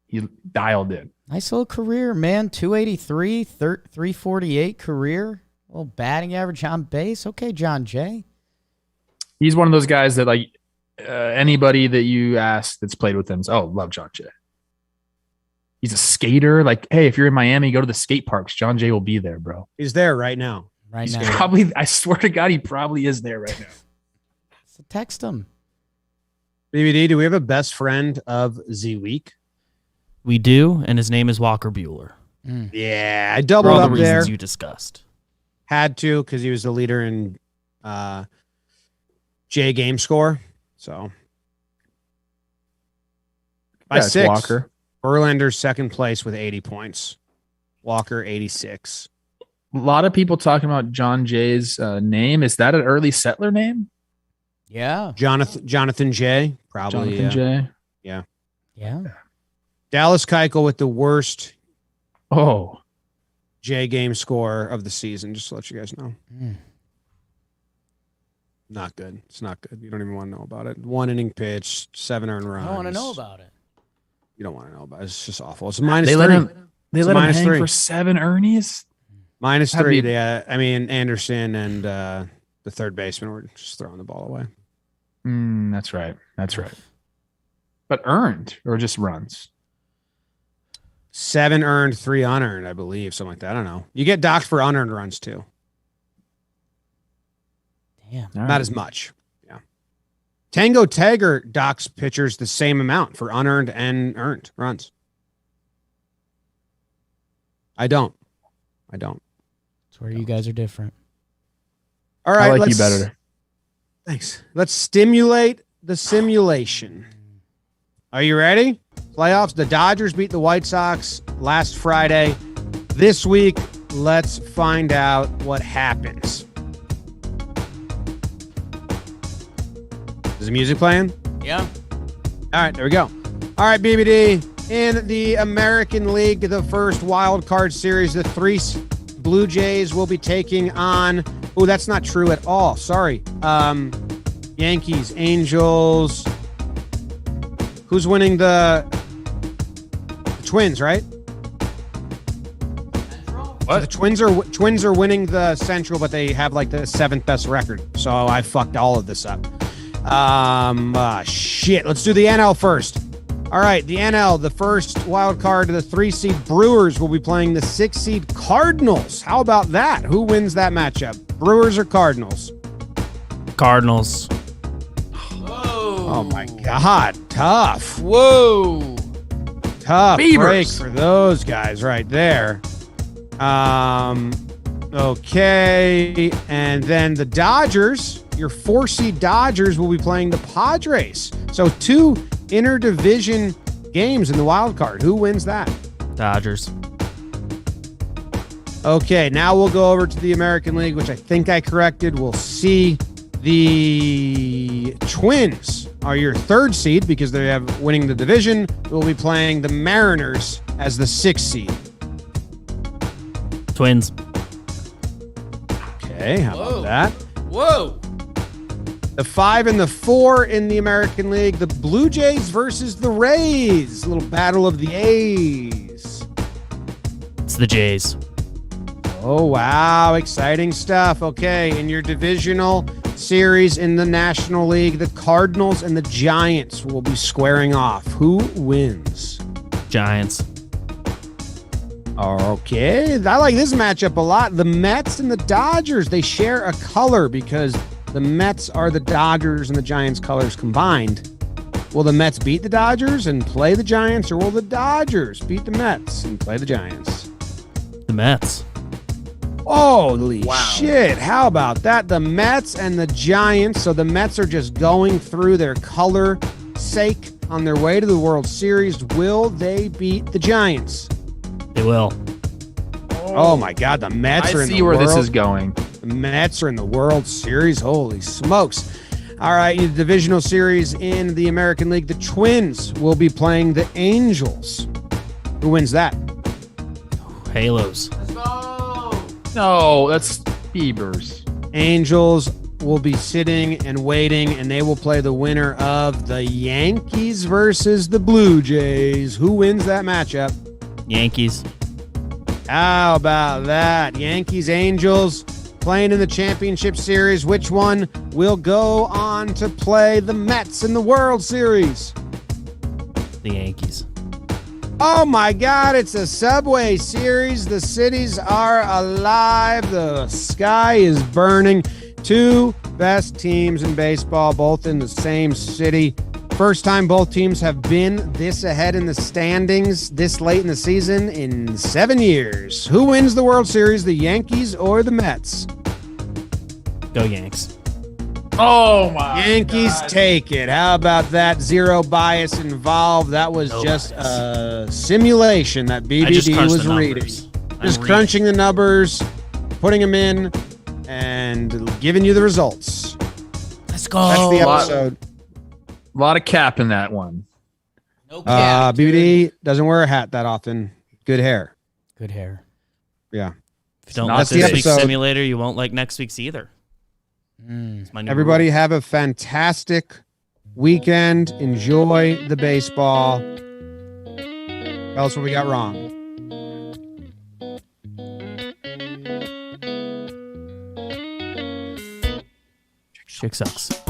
he dialed in. Nice little career, man. 283, 348 career. A little batting average on base. Okay, Jon Jay. He's one of those guys that anybody that you ask that's played with him is, love Jon Jay. He's a skater. Hey, if you're in Miami, go to the skate parks. Jon Jay will be there, bro. He's there right now. He's probably, I swear to God, he probably is there right now. So text him. BBD, do we have a best friend of the week? We do, and his name is Walker Buehler. Yeah, I doubled for all up the there. reasons you discussed. Had to, because he was the leader in J game score. So by 6, Walker. Verlander's second place with 80 points. Walker 86. A lot of people talking about Jon Jay's name. Is that an early settler name? Yeah. Jonathan Jay, probably. Jonathan Jay. Yeah. Yeah. Dallas Keuchel with the worst Oh, J game score of the season, just to let you guys know. Not good. It's not good. You don't even want to know about it. 1 inning pitch, 7 earned runs. I don't want to know about it. You don't want to know about it. It's just awful. It's -3. they let him hang -3. for 7 Ernies. -3. Yeah, I mean Anderson and the third baseman were just throwing the ball away. That's right. But earned or just runs? 7 earned, 3 unearned, I believe, something like that. I don't know. You get docked for unearned runs too. Damn. Not as much. Yeah. Tango Tiger docks pitchers the same amount for unearned and earned runs. I don't. That's where you guys are different. All right. I like you better. Thanks. Let's stimulate the simulation. Are you ready? Playoffs. The Dodgers beat the White Sox last Friday. This week, let's find out what happens. Is the music playing? Yeah. All right, there we go. All right, BBD. In the American League, the first wild card series, the 3 Blue Jays will be taking on. Oh, that's not true at all. Sorry. Yankees, Angels. Who's winning the Twins, right? What? So the Twins are winning the Central, but they have like the 7th best record. So I fucked all of this up. Shit. Let's do the NL first. All right, the NL, the first wild card, the 3-seed Brewers will be playing the 6-seed Cardinals. How about that? Who wins that matchup? Brewers or Cardinals? Cardinals. Oh my God, tough. Whoa. Tough Beavers. break for those guys right there. Okay, and then the Dodgers, your 4-seed Dodgers will be playing the Padres. So 2 interdivision games in the wild card. Who wins that? Dodgers. Okay, now we'll go over to the American League, which I think I corrected. We'll see. The Twins are your 3rd seed because they have winning the division. We'll be playing the Mariners as the 6th seed. Twins. Okay, how about that? Whoa. The 5 and the 4 in the American League, the Blue Jays versus the Rays. A little battle of the A's. It's the Jays. Oh, wow. Exciting stuff. Okay, in your divisional series in the National League, the Cardinals and the Giants will be squaring off. Who wins? Giants. Okay, I like this matchup a lot. The Mets and the Dodgers, they share a color because the Mets are the Dodgers and the Giants colors combined. Will the Mets beat the Dodgers and play the Giants, or will the Dodgers beat the Mets and play the Giants? The Mets. Holy shit. How about that? The Mets and the Giants. So the Mets are just going through their color sake on their way to the World Series. Will they beat the Giants? They will. Oh my God. The Mets are in the I see where World. this is going. The Mets are in the World Series. Holy smokes. All right. The divisional series in the American League. The Twins will be playing the Angels. Who wins that? Halos. No, that's Beavers. Angels will be sitting and waiting, and they will play the winner of the Yankees versus the Blue Jays. Who wins that matchup? Yankees. How about that? Yankees, Angels playing in the championship series. Which one will go on to play the Mets in the World Series? The Yankees. Oh my God, it's a Subway Series. The cities are alive. The sky is burning. 2 best teams in baseball, both in the same city. First time both teams have been this ahead in the standings this late in the season in 7 years. Who wins the World Series, the Yankees or the Mets? Go Yanks. Oh my Yankees God. take it. How about that? Zero bias involved. That was No just bias. a simulation that I just BBD crunched was the reading. numbers. Just I'm crunching the numbers, putting them in, and giving you the results. Let's go. That's the lot. episode. A lot of cap in that one. No cap, BBD doesn't wear a hat that often. Good hair. Good hair. Yeah. If you don't Not like the this week's episode. simulator, you won't like next week's either. It's my new Everybody rule. have a fantastic weekend. Enjoy the baseball. Tell us what we got wrong. Chick sucks.